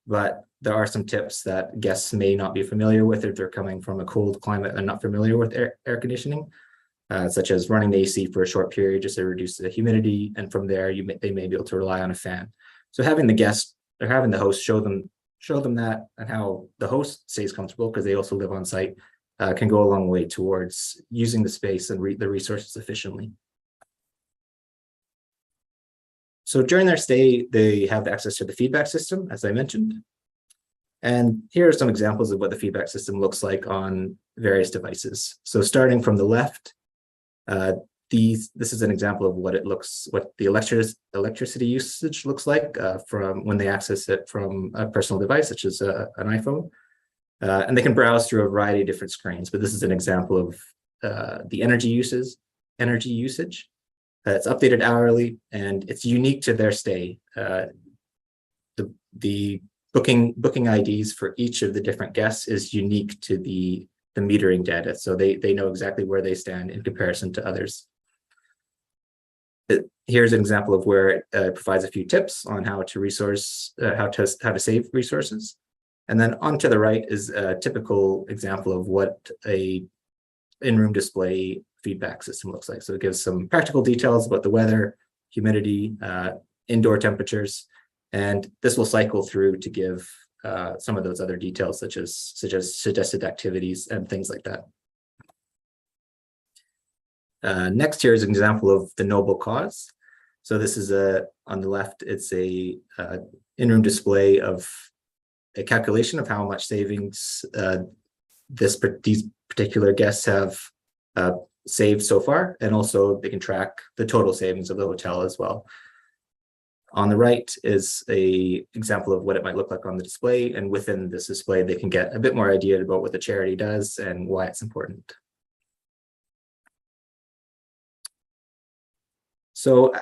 but there are some tips that guests may not be familiar with if they're coming from a cold climate and not familiar with air conditioning, such as running the AC for a short period just to reduce the humidity. And from there, they may be able to rely on a fan. So having the guest or having the host show them that, and how the host stays comfortable, because they also live on site, can go a long way towards using the space and the resources efficiently. So during their stay, they have access to the feedback system, as I mentioned. And here are some examples of what the feedback system looks like on various devices. So starting from the left, this is an example of what the electricity usage looks like from when they access it from a personal device, such as an iPhone. And they can browse through a variety of different screens, but this is an example of the energy usage. It's updated hourly, and it's unique to their stay. The booking IDs for each of the different guests is unique to the metering data, so they know exactly where they stand in comparison to others. Here's an example of where it provides a few tips on how to save resources. And then on to the right is a typical example of what a in-room display feedback system looks like. So it gives some practical details about the weather, humidity, indoor temperatures, and this will cycle through to give some of those other details, such as suggested activities and things like that. Next here is an example of the noble cause. So this is on the left, it's a in-room display of a calculation of how much savings these particular guests have saved so far, and also they can track the total savings of the hotel as well. On the right is an example of what it might look like on the display, and within this display they can get a bit more idea about what the charity does and why it's important. So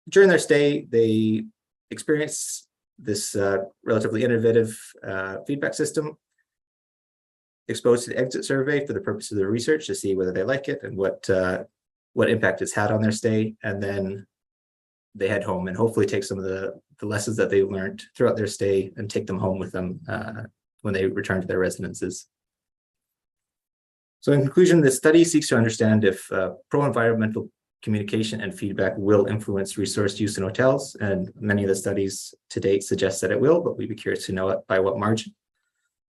during their stay, they experience this relatively innovative feedback system, exposed to the exit survey for the purpose of the research to see whether they like it and what impact it's had on their stay. And then they head home and hopefully take some of the lessons that they learned throughout their stay and take them home with them when they return to their residences. So in conclusion, this study seeks to understand if pro-environmental communication and feedback will influence resource use in hotels, and many of the studies to date suggest that it will, but we'd be curious to know it by what margin.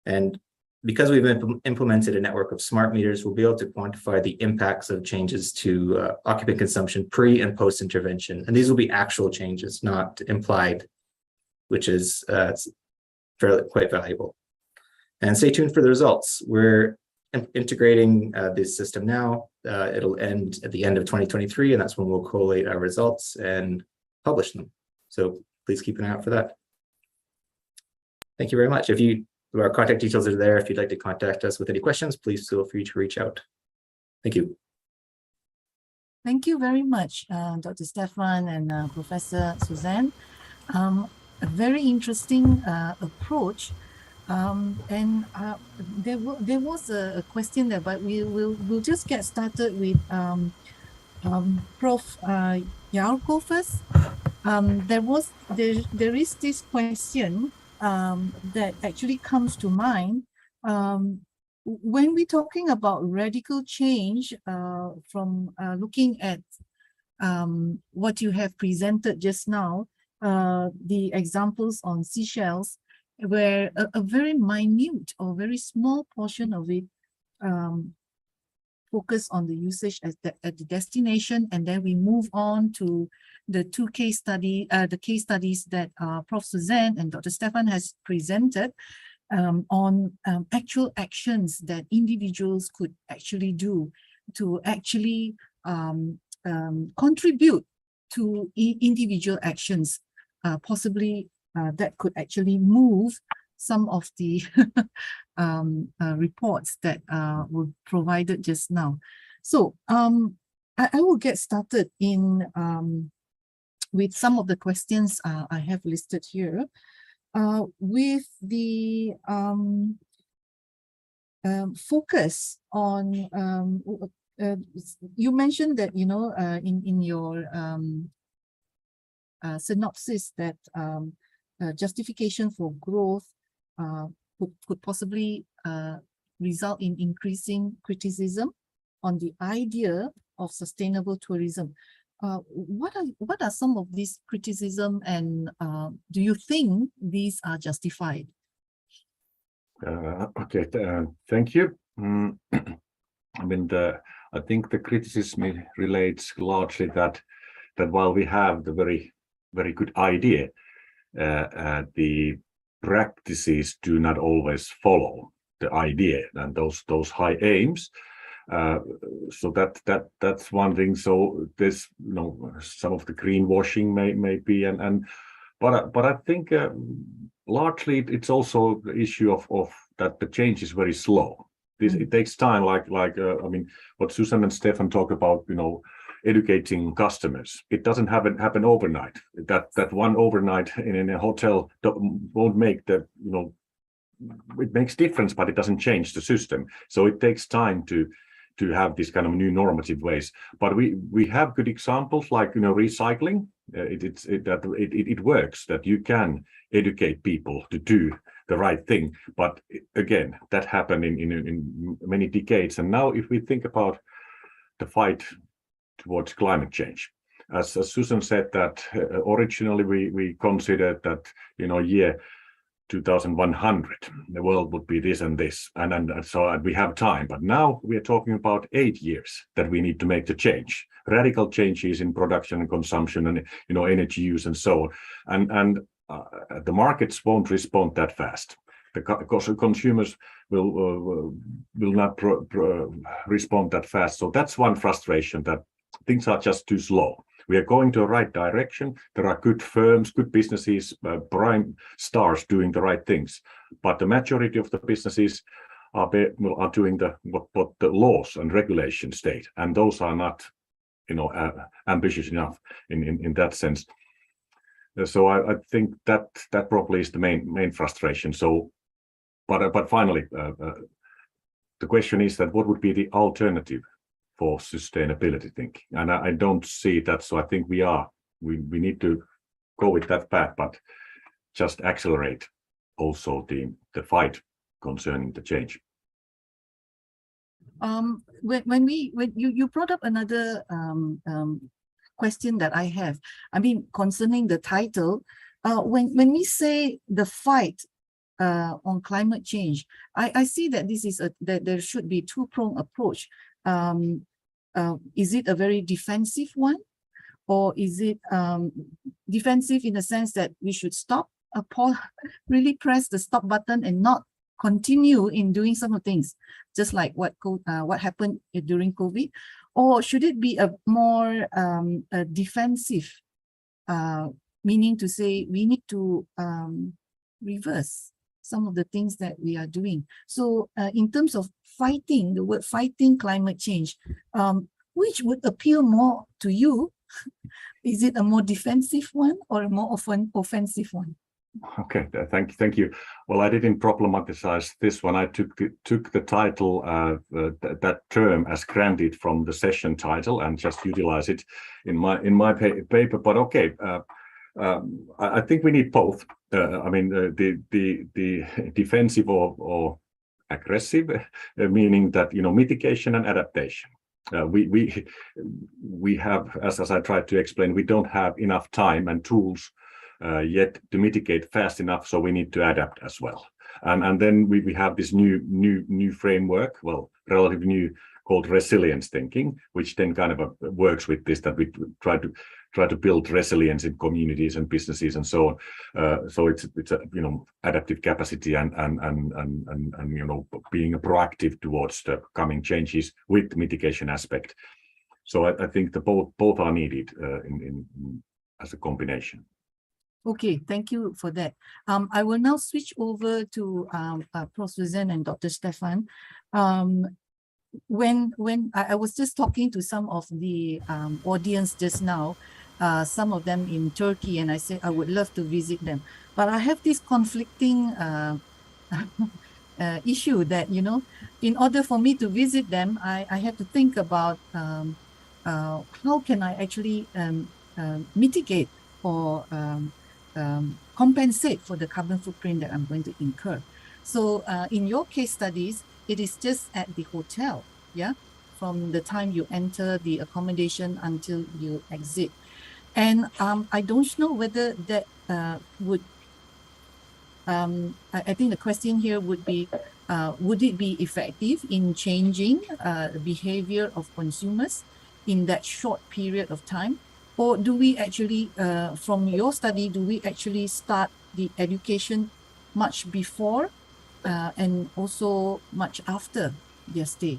And because we've implemented a network of smart meters, we'll be able to quantify the impacts of changes to occupant consumption pre and post intervention. And these will be actual changes, not implied, which is quite valuable. And stay tuned for the results. We're integrating this system now. It'll end at the end of 2023, and that's when we'll collate our results and publish them. So please keep an eye out for that. Thank you very much. Our contact details are there. If you'd like to contact us with any questions, please feel free to reach out. Thank you. Thank you very much, Dr. Stefen and Professor Susanne. A very interesting approach. There was a question there, but we'll just get started with Prof. Jarkko first. There is this question that actually comes to mind when we're talking about radical change from looking at what you have presented just now, the examples on seashells, where a very minute or very small portion of it focus on the usage at the destination, and then we move on to the the case studies that Prof. Susanne and Dr. Stefen has presented on actual actions that individuals could actually do to actually contribute to individual actions, possibly that could actually move some of the reports that were provided just now. So I will get started in with some of the questions I have listed here. With the focus on, you mentioned that, you know, in your synopsis that justification for growth could possibly result in increasing criticism on the idea of sustainable tourism. What are some of these criticism, and do you think these are justified? Okay, thank you. I mean, I think the criticism relates largely that while we have the very good idea, the practices do not always follow the idea and those high aims. So that's one thing. So there's, you know, some of the greenwashing may be, but I think largely it's also the issue of that the change is very slow. It takes time, like I mean, what Susanne and Stefen talk about, you know, educating customers. It doesn't happen overnight. That one overnight in a hotel won't make the, you know, it makes difference, but it doesn't change the system. So it takes time to have this kind of new normative ways. But we have good examples, like, you know, recycling. It works, that you can educate people to do the right thing. But again, that happened in many decades. And now if we think about the fight towards climate change, as Susan said, that originally we considered that, you know, year 2100 the world would be this and this, and so we have time. But now we are talking about 8 years that we need to make the change, radical changes in production and consumption, and, you know, energy use and so on. And the markets won't respond that fast. Because consumers will not respond that fast. So that's one frustration, that things are just too slow. We are going to the right direction. There are good firms, good businesses, prime stars doing the right things. But the majority of the businesses are doing what the laws and regulations state, and those are not, you know, ambitious enough in that sense. So I think that probably is the main frustration. So, but finally, the question is that what would be the alternative for sustainability thinking? And I don't see that. So I think we need to go with that path, but just accelerate also the fight concerning the change. When you brought up another question that I have, I mean, concerning the title, when we say the fight on climate change, I see that this is that there should be two-pronged approach. Is it a very defensive one, or is it defensive in the sense that we should stop, really press the stop button and not continue in doing some of the things, just like what happened during COVID? Or should it be a more defensive, meaning to say we need to reverse some of the things that we are doing? So in terms of fighting, the word fighting climate change, which would appeal more to you? Is it a more defensive one or a more offensive one? Okay, thank you. Well, I didn't problematize this one. I took the title, that term, as granted from the session title, and just utilize it in my paper. But okay, I think we need both. I mean, the defensive or aggressive, meaning that, you know, mitigation and adaptation. We have, as I tried to explain, we don't have enough time and tools yet to mitigate fast enough, so we need to adapt as well. And then we have this new framework, well, relatively new, called resilience thinking, which then kind of works with this, that we try to build resilience in communities and businesses and so on. So it's a, you know, adaptive capacity and you know, being proactive towards the coming changes with mitigation aspect. So I think the both are needed as a combination. Okay, thank you for that. I will now switch over to Prof. Susanne and Dr. Stefen. When I was just talking to some of the audience just now, some of them in Turkey, and I said I would love to visit them. But I have this conflicting issue that, you know, in order for me to visit them, I have to think about how can I actually mitigate or compensate for the carbon footprint that I'm going to incur. So in your case studies, it is just at the hotel, yeah, from the time you enter the accommodation until you exit. And I don't know whether that would, I think the question here would be, would it be effective in changing the behavior of consumers in that short period of time? Or do we actually, from your study, do we actually start the education much before and also much after their stay?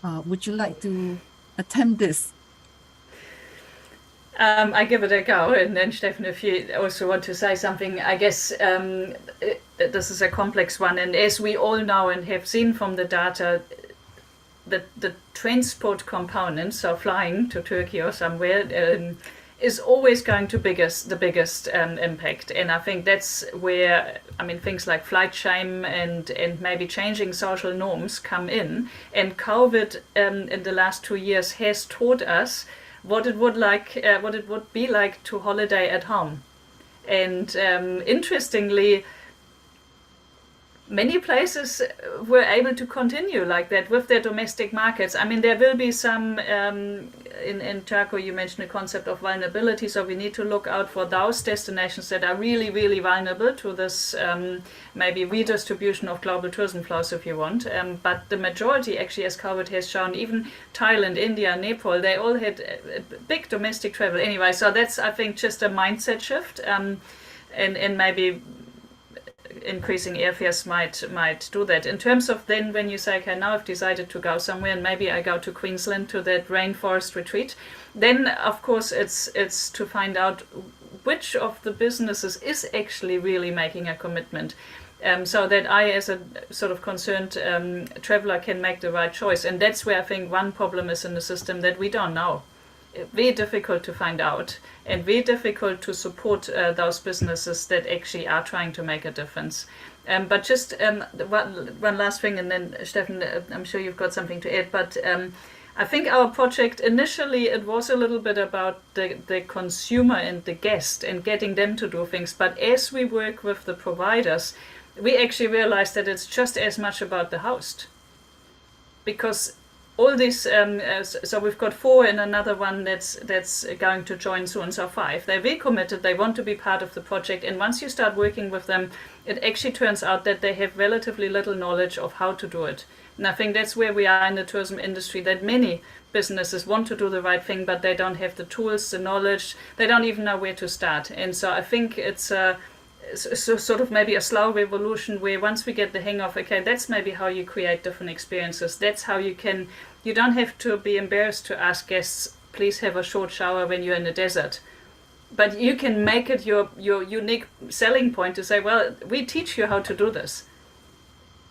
Would you like to attempt this? I give it a go, and then Stefen, if you also want to say something, I guess this is a complex one, and as we all know and have seen from the data, the transport component, so flying to Turkey or somewhere, is always going to the biggest impact. And I think that's where, I mean, things like flight shame and maybe changing social norms come in. And COVID in the last 2 years has taught us what it would be like to holiday at home. And interestingly, many places were able to continue like that with their domestic markets. I mean, there will be some, in Jarkko, you mentioned the concept of vulnerability, so we need to look out for those destinations that are really, really vulnerable to this maybe redistribution of global tourism flows, if you want. But the majority, actually, as COVID has shown, even Thailand, India, Nepal, they all had big domestic travel anyway. So that's, I think, just a mindset shift, and maybe increasing airfares might do that. In terms of then when you say, okay, now I've decided to go somewhere and maybe I go to Queensland to that rainforest retreat, then of course it's to find out which of the businesses is actually really making a commitment, so that I, as a sort of concerned traveler, can make the right choice. And that's where I think one problem is in the system, that we don't know. Very difficult to find out, and very difficult to support those businesses that actually are trying to make a difference. But just one last thing, and then Stefen, I'm sure you've got something to add, but I think our project initially, it was a little bit about the consumer and the guest and getting them to do things. But as we work with the providers, we actually realized that it's just as much about the host. Because all this, so we've got 4 and another one that's going to join soon, so 5. They're very committed, they want to be part of the project, and once you start working with them, it actually turns out that they have relatively little knowledge of how to do it. And I think that's where we are in the tourism industry, that many businesses want to do the right thing, but they don't have the tools, the knowledge, they don't even know where to start. And so I think it's sort of maybe a slow revolution where once we get the hang of, okay, that's maybe how you create different experiences. That's how you don't have to be embarrassed to ask guests, please have a short shower when you're in the desert. But you can make it your unique selling point to say, well, we teach you how to do this.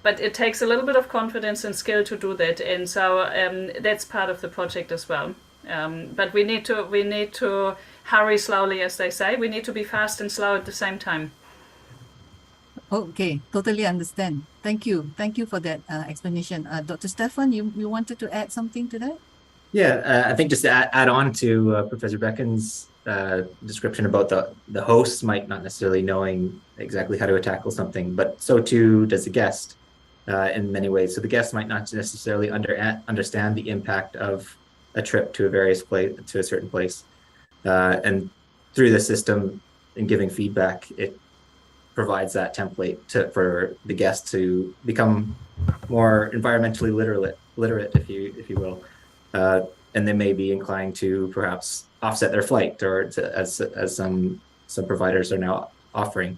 But it takes a little bit of confidence and skill to do that. And so that's part of the project as well. But we need to hurry slowly, as they say. We need to be fast and slow at the same time. Okay, totally understand. Thank you. Thank you for that explanation. Dr. Stefen, you wanted to add something to that? Yeah, I think just to add on to Professor Becken's description about the hosts might not necessarily knowing exactly how to tackle something, but so too does the guest in many ways. So the guest might not necessarily understand the impact of a trip to a certain place. And through the system in giving feedback, it provides that template for the guest to become more environmentally literate, if you will, and they may be inclined to perhaps offset their flight, or as some providers are now offering.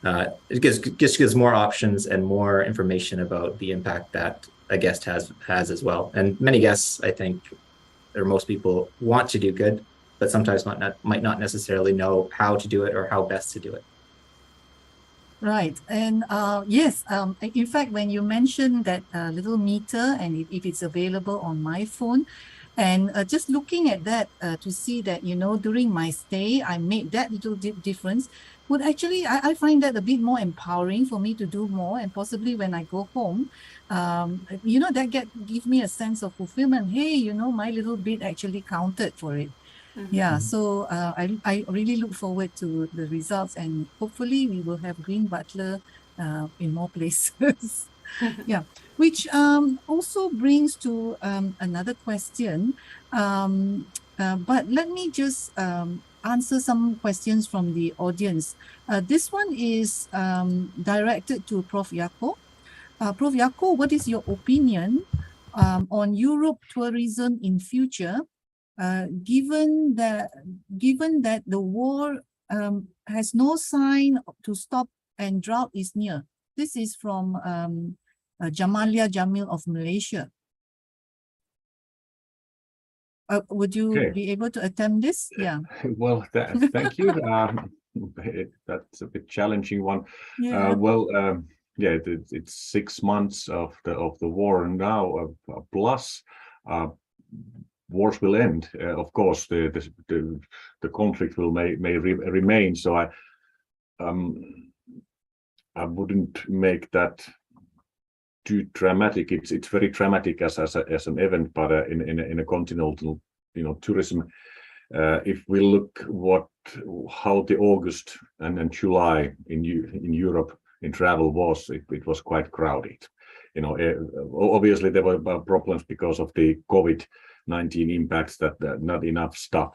It gives more options and more information about the impact that a guest has as well. And many guests, I think, or most people want to do good, but sometimes might not necessarily know how to do it or how best to do it. Right. And yes, in fact, when you mentioned that little meter and if it's available on my phone, and just looking at that to see that, you know, during my stay, I made that little difference, would actually, I find that a bit more empowering for me to do more. And possibly when I go home, you know, that give me a sense of fulfillment. Hey, you know, my little bit actually counted for it. Yeah, so I really look forward to the results, and hopefully we will have Green Butler in more places. Yeah, which also brings to another question. But let me just answer some questions from the audience. This one is directed to Prof. Jarkko. Prof. Jarkko, what is your opinion on Europe tourism in future? Given that the war has no sign to stop and drought is near. This is from Jamalia Jamil of Malaysia. Would you be able to attempt this? Yeah. Well, thank you. That's a bit challenging one. Yeah. Yeah, it's 6 months of the war now, plus wars will end. Of course, the conflict will may remain. So I wouldn't make that too dramatic. It's very dramatic as an event, but in a continental, you know, tourism. If we look how the August and July in Europe in travel was, it was quite crowded. You know, obviously there were problems because of the COVID-19 impacts, that not enough staff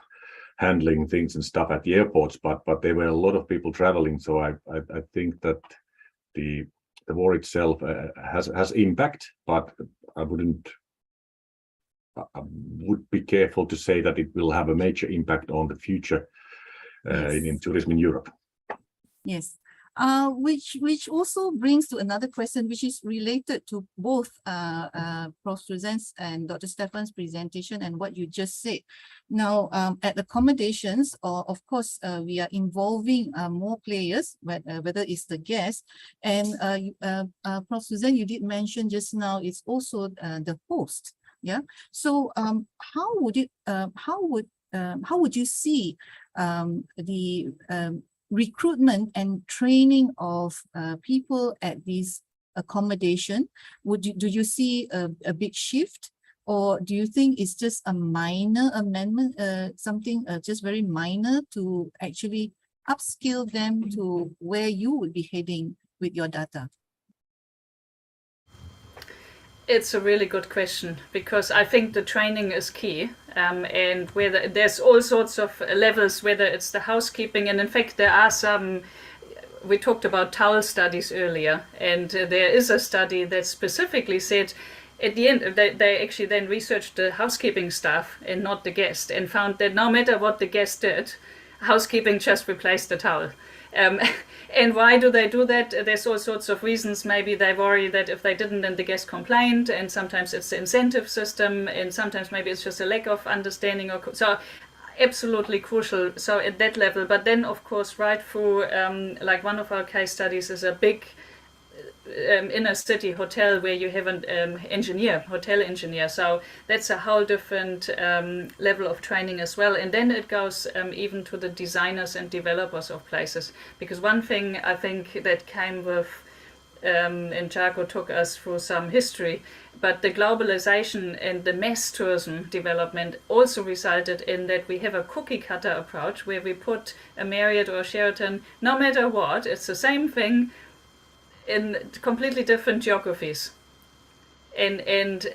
handling things and stuff at the airports, but there were a lot of people traveling. So I think that the war itself has impact, but I would be careful to say that it will have a major impact on the future in tourism in Europe. Yes. Which also brings to another question, which is related to both Prof. Susanne's and Dr. Stefen's presentation and what you just said. Now, at accommodations, of course, we are involving more players, whether it's the guest. And Prof. Susanne, you did mention just now, it's also the host. Yeah. So, how would you see the recruitment and training of people at these accommodation? Do you see a big shift, or do you think it's just a minor amendment, something just very minor to actually upskill them to where you would be heading with your data? It's a really good question, because I think the training is key, and whether there's all sorts of levels, whether it's the housekeeping, and in fact there are some. We talked about towel studies earlier, and there is a study that specifically said at the end they actually then researched the housekeeping staff and not the guest, and found that no matter what the guest did, housekeeping just replaced the towel. And why do they do that? There's all sorts of reasons. Maybe they worry that if they didn't, then the guest complained, and sometimes it's the incentive system, and sometimes maybe it's just a lack of understanding. So absolutely crucial. So at that level, but then of course right through, like one of our case studies is a big inner city hotel where you have an hotel engineer. So that's a whole different level of training as well. And then it goes even to the designers and developers of places. Because one thing I think that came with, and Jarkko took us through some history, but the globalization and the mass tourism development also resulted in that we have a cookie cutter approach where we put a Marriott or a Sheraton, no matter what, it's the same thing, in completely different geographies, and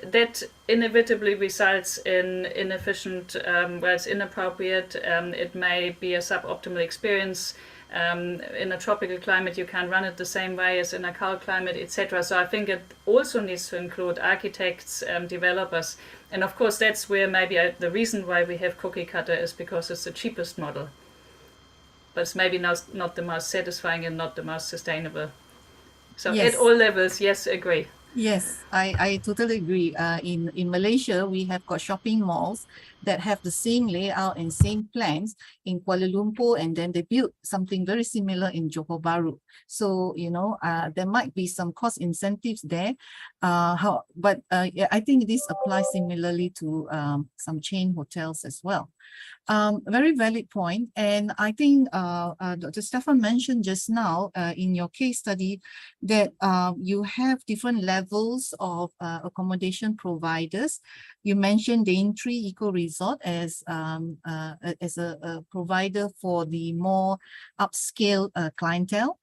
that inevitably results in inefficient, where it's inappropriate. It may be a suboptimal experience. In a tropical climate, you can't run it the same way as in a cold climate, etc. So I think it also needs to include architects, developers, and of course that's where maybe the reason why we have cookie cutter is because it's the cheapest model, but it's maybe not the most satisfying and not the most sustainable. So yes. At all levels, yes, agree. Yes, I totally agree. In Malaysia, we have got shopping malls that have the same layout and same plans in Kuala Lumpur, and then they built something very similar in Johor Bahru. So, there might be some cost incentives there. Yeah, I think this applies similarly to some chain hotels as well. Very valid point. And I think Dr. Stefen mentioned just now in your case study that you have different levels of accommodation providers. You mentioned Daintree Eco Resort as a provider for the more upscale clientele.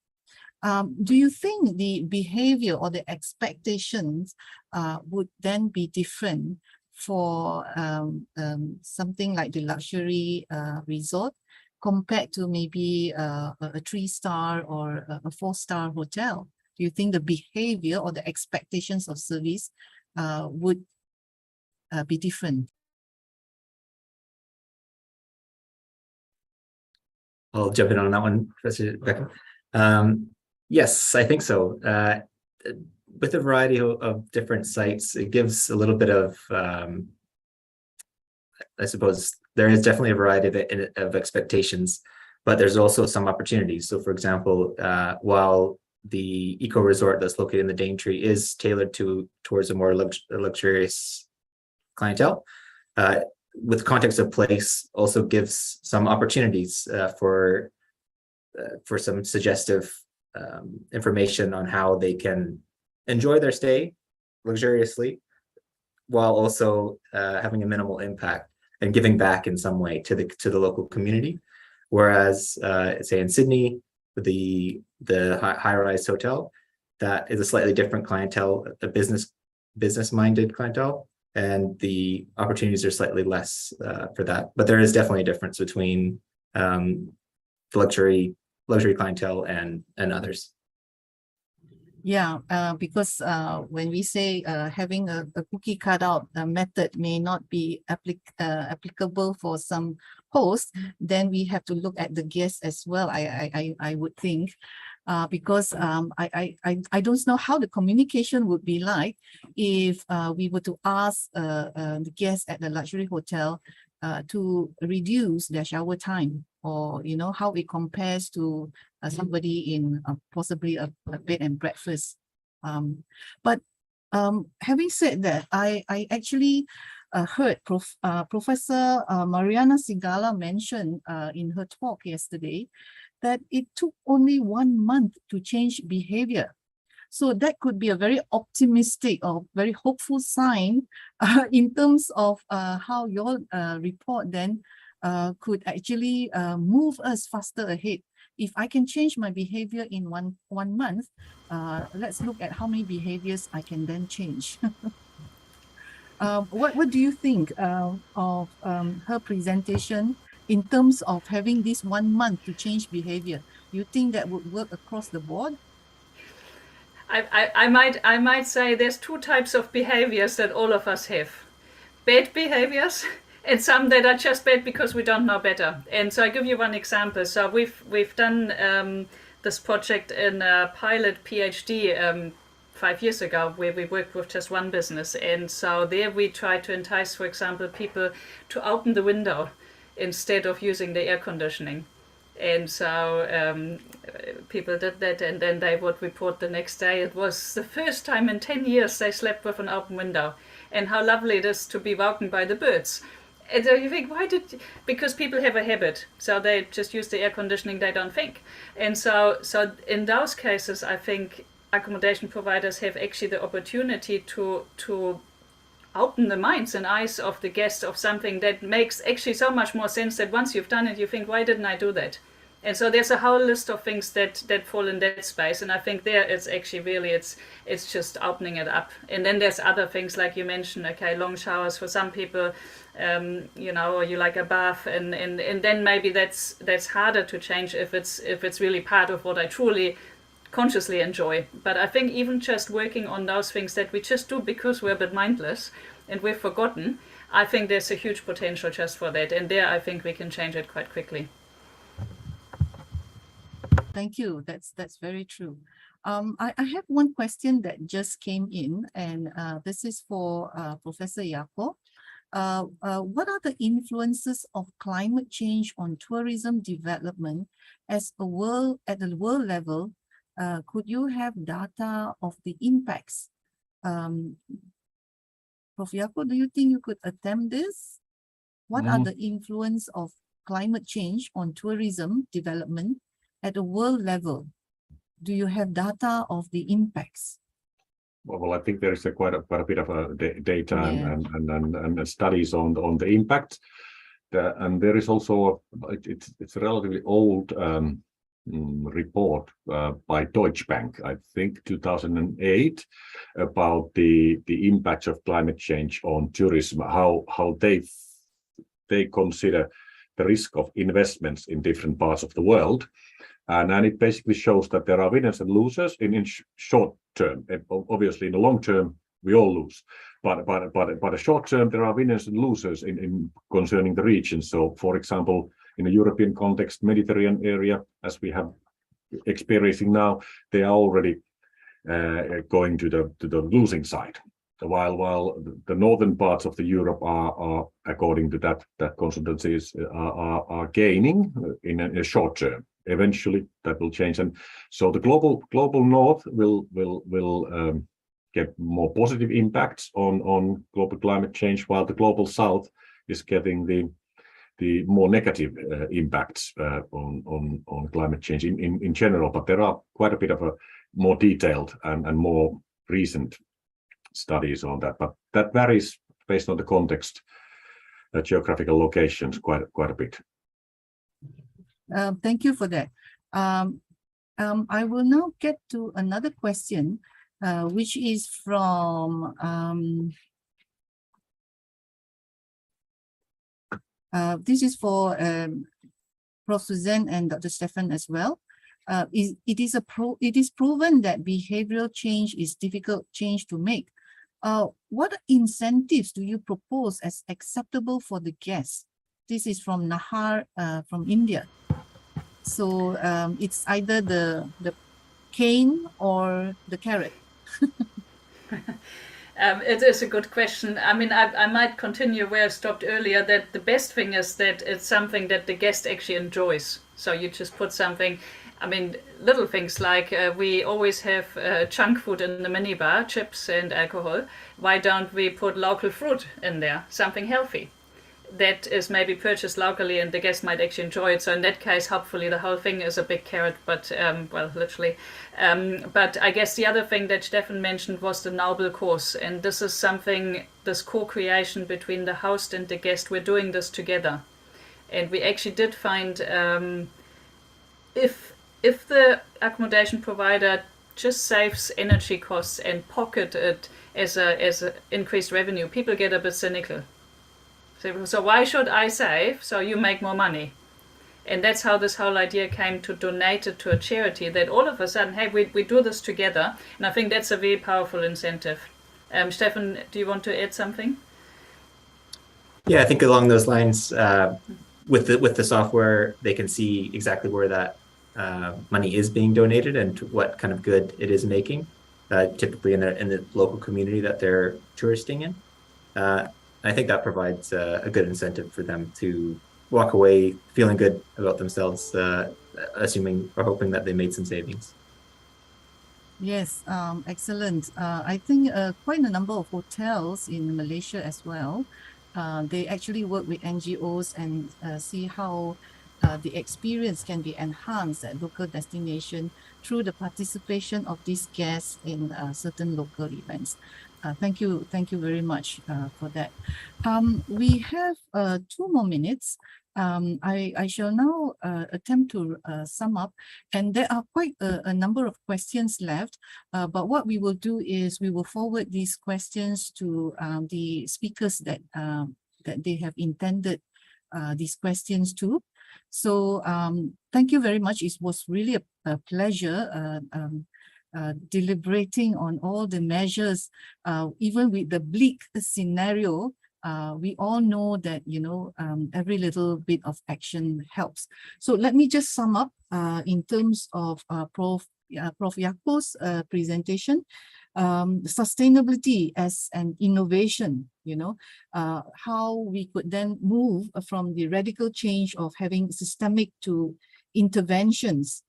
Do you think the behavior or the expectations would then be different for something like the luxury resort compared to maybe a 3-star or a 4-star hotel? Do you think the behavior or the expectations of service would be different? I'll jump in on that one, Professor Becken. Yes, I think so. With a variety of different sites, it gives a little bit of, I suppose, there is definitely a variety of expectations, but there's also some opportunities. So, for example, while the eco resort that's located in the Daintree is tailored towards a more luxurious clientele, with context of place also gives some opportunities for some suggestive information on how they can enjoy their stay luxuriously while also having a minimal impact and giving back in some way to the local community. Whereas, say in Sydney, the high-rise hotel, that is a slightly different clientele, a business-minded clientele, and the opportunities are slightly less for that. But there is definitely a difference between the luxury clientele and others. Yeah, because when we say having a cookie cutout method may not be applicable for some hosts, then we have to look at the guests as well. I would think, because I don't know how the communication would be like if we were to ask the guests at the luxury hotel to reduce their shower time, or how it compares to somebody in possibly a bed and breakfast. But having said that, I actually heard Professor Mariana Sigala mention in her talk yesterday that it took only 1 month to change behavior. So that could be a very optimistic or very hopeful sign in terms of how your report then could actually move us faster ahead. If I can change my behavior in one month, let's look at how many behaviors I can then change. What do you think of her presentation in terms of having this 1 month to change behavior? You think that would work across the board? I might say there's 2 types of behaviors that all of us have. Bad behaviors and some that are just bad because we don't know better. And so I give you one example. So we've done this project in a pilot PhD 5 years ago, where we worked with just one business. And so there we tried to entice, for example, people to open the window instead of using the air conditioning. And so people did that, and then they would report the next day. It was the first time in 10 years they slept with an open window, and how lovely it is to be woken by the birds. And so you think, because people have a habit, so they just use the air conditioning, they don't think. And so in those cases, I think accommodation providers have actually the opportunity to open the minds and eyes of the guest of something that makes actually so much more sense, that once you've done it, you think, why didn't I do that? And so there's a whole list of things that fall in that space. And I think there it's actually really, it's just opening it up. And then there's other things like you mentioned, okay, long showers for some people, or you like a bath, and then maybe that's harder to change if it's really part of what I truly consciously enjoy. But I think even just working on those things that we just do because we're a bit mindless and we've forgotten, I think there's a huge potential just for that. And there I think we can change it quite quickly. Thank you. That's very true. I have one question that just came in, and this is for Professor Jarkko. What are the influences of climate change on tourism development at the world level? Could you have data of the impacts? Prof. Jarkko, do you think you could attempt this? What are the influence of climate change on tourism development at a world level? Do you have data of the impacts? Well, I think there is quite a bit of data Yeah. and studies on the impact. And there is also it's a relatively old report by Deutsche Bank, I think 2008, about the impacts of climate change on tourism, how they consider the risk of investments in different parts of the world. And it basically shows that there are winners and losers in short term. And obviously, in the long term, we all lose. But a short term, there are winners and losers in concerning the region. So, for example, in a European context, Mediterranean area, as we have experiencing now, they are already going to the losing side. While the northern parts of the Europe are according to that consultancies are gaining in a short term. Eventually, that will change, and so the global north will get more positive impacts on global climate change, while the global south is getting the more negative impacts on climate change in general. But there are quite a bit of a more detailed and more recent studies on that, but that varies based on the context, geographical locations quite a bit. Thank you for that. I will now get to another question, which is from this is for Prof. Susanne and Dr. Stefen as well. It is proven that behavioral change is difficult change to make. What incentives do you propose as acceptable for the guests? This is from Nahar from India. So it's either the cane or the carrot. It is a good question. I mean, I might continue where I stopped earlier, that the best thing is that it's something that the guest actually enjoys. So you just put something, I mean, little things like we always have junk food in the minibar, chips and alcohol. Why don't we put local fruit in there, something healthy? That is maybe purchased locally and the guest might actually enjoy it. So in that case, hopefully the whole thing is a big carrot, but well, literally. But I guess the other thing that Stefen mentioned was the noble cause. And this is something, this co-creation between the host and the guest, we're doing this together. And we actually did find if the accommodation provider just saves energy costs and pocket it as a increased revenue, people get a bit cynical. So why should I save so you make more money? And that's how this whole idea came to donate it to a charity, that all of a sudden, hey, we do this together. And I think that's a very powerful incentive. Stefen, do you want to add something? Yeah, I think along those lines, with the software, they can see exactly where that money is being donated and to what kind of good it is making, typically in the local community that they're touristing in. I think that provides a good incentive for them to walk away feeling good about themselves, assuming or hoping that they made some savings. Yes, excellent. I think quite a number of hotels in Malaysia as well, they actually work with NGOs and see how the experience can be enhanced at local destination through the participation of these guests in certain local events. Thank you very much for that. We have 2 more minutes. I shall now attempt to sum up, and there are quite a number of questions left, but what we will do is we will forward these questions to the speakers that they have intended these questions to. So thank you very much. It was really a pleasure deliberating on all the measures, even with the bleak scenario we all know that, every little bit of action helps. So let me just sum up in terms of Prof. Jarkko's presentation. Sustainability as an innovation, how we could then move from the radical change of having systemic to interventions.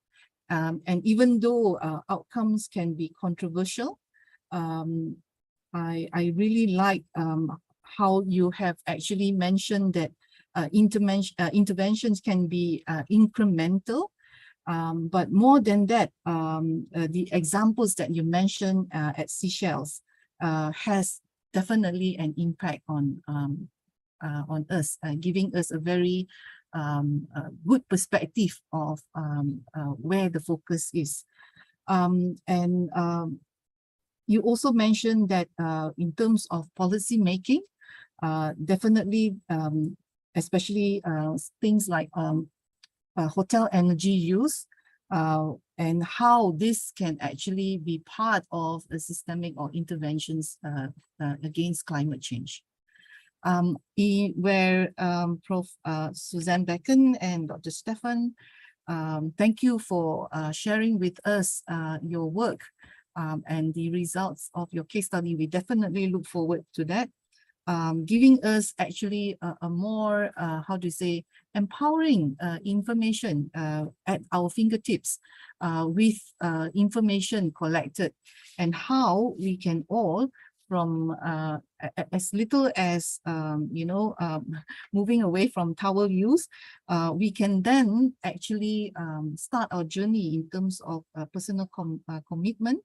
And even though outcomes can be controversial, I really like how you have actually mentioned that interventions can be incremental. But more than that, the examples that you mentioned at Seychelles has definitely an impact on us, giving us a very good perspective of where the focus is. You also mentioned that in terms of policy making, definitely, especially things like hotel energy use, and how this can actually be part of a systemic or interventions against climate change. Where Prof. Susanne Becken and Dr. Stefen, thank you for sharing with us your work and the results of your case study. We definitely look forward to that. Giving us actually a more, empowering information at our fingertips with information collected, and how we can all, from as little as, moving away from towel use, we can then actually start our journey in terms of personal commitment,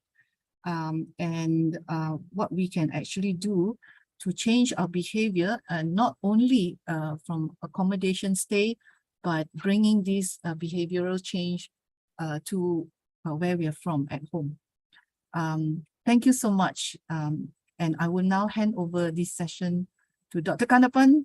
and what we can actually do to change our behavior, and not only from accommodation stay, but bringing this behavioral change to where we are from at home. Thank you so much. And I will now hand over this session to Dr. Kanapan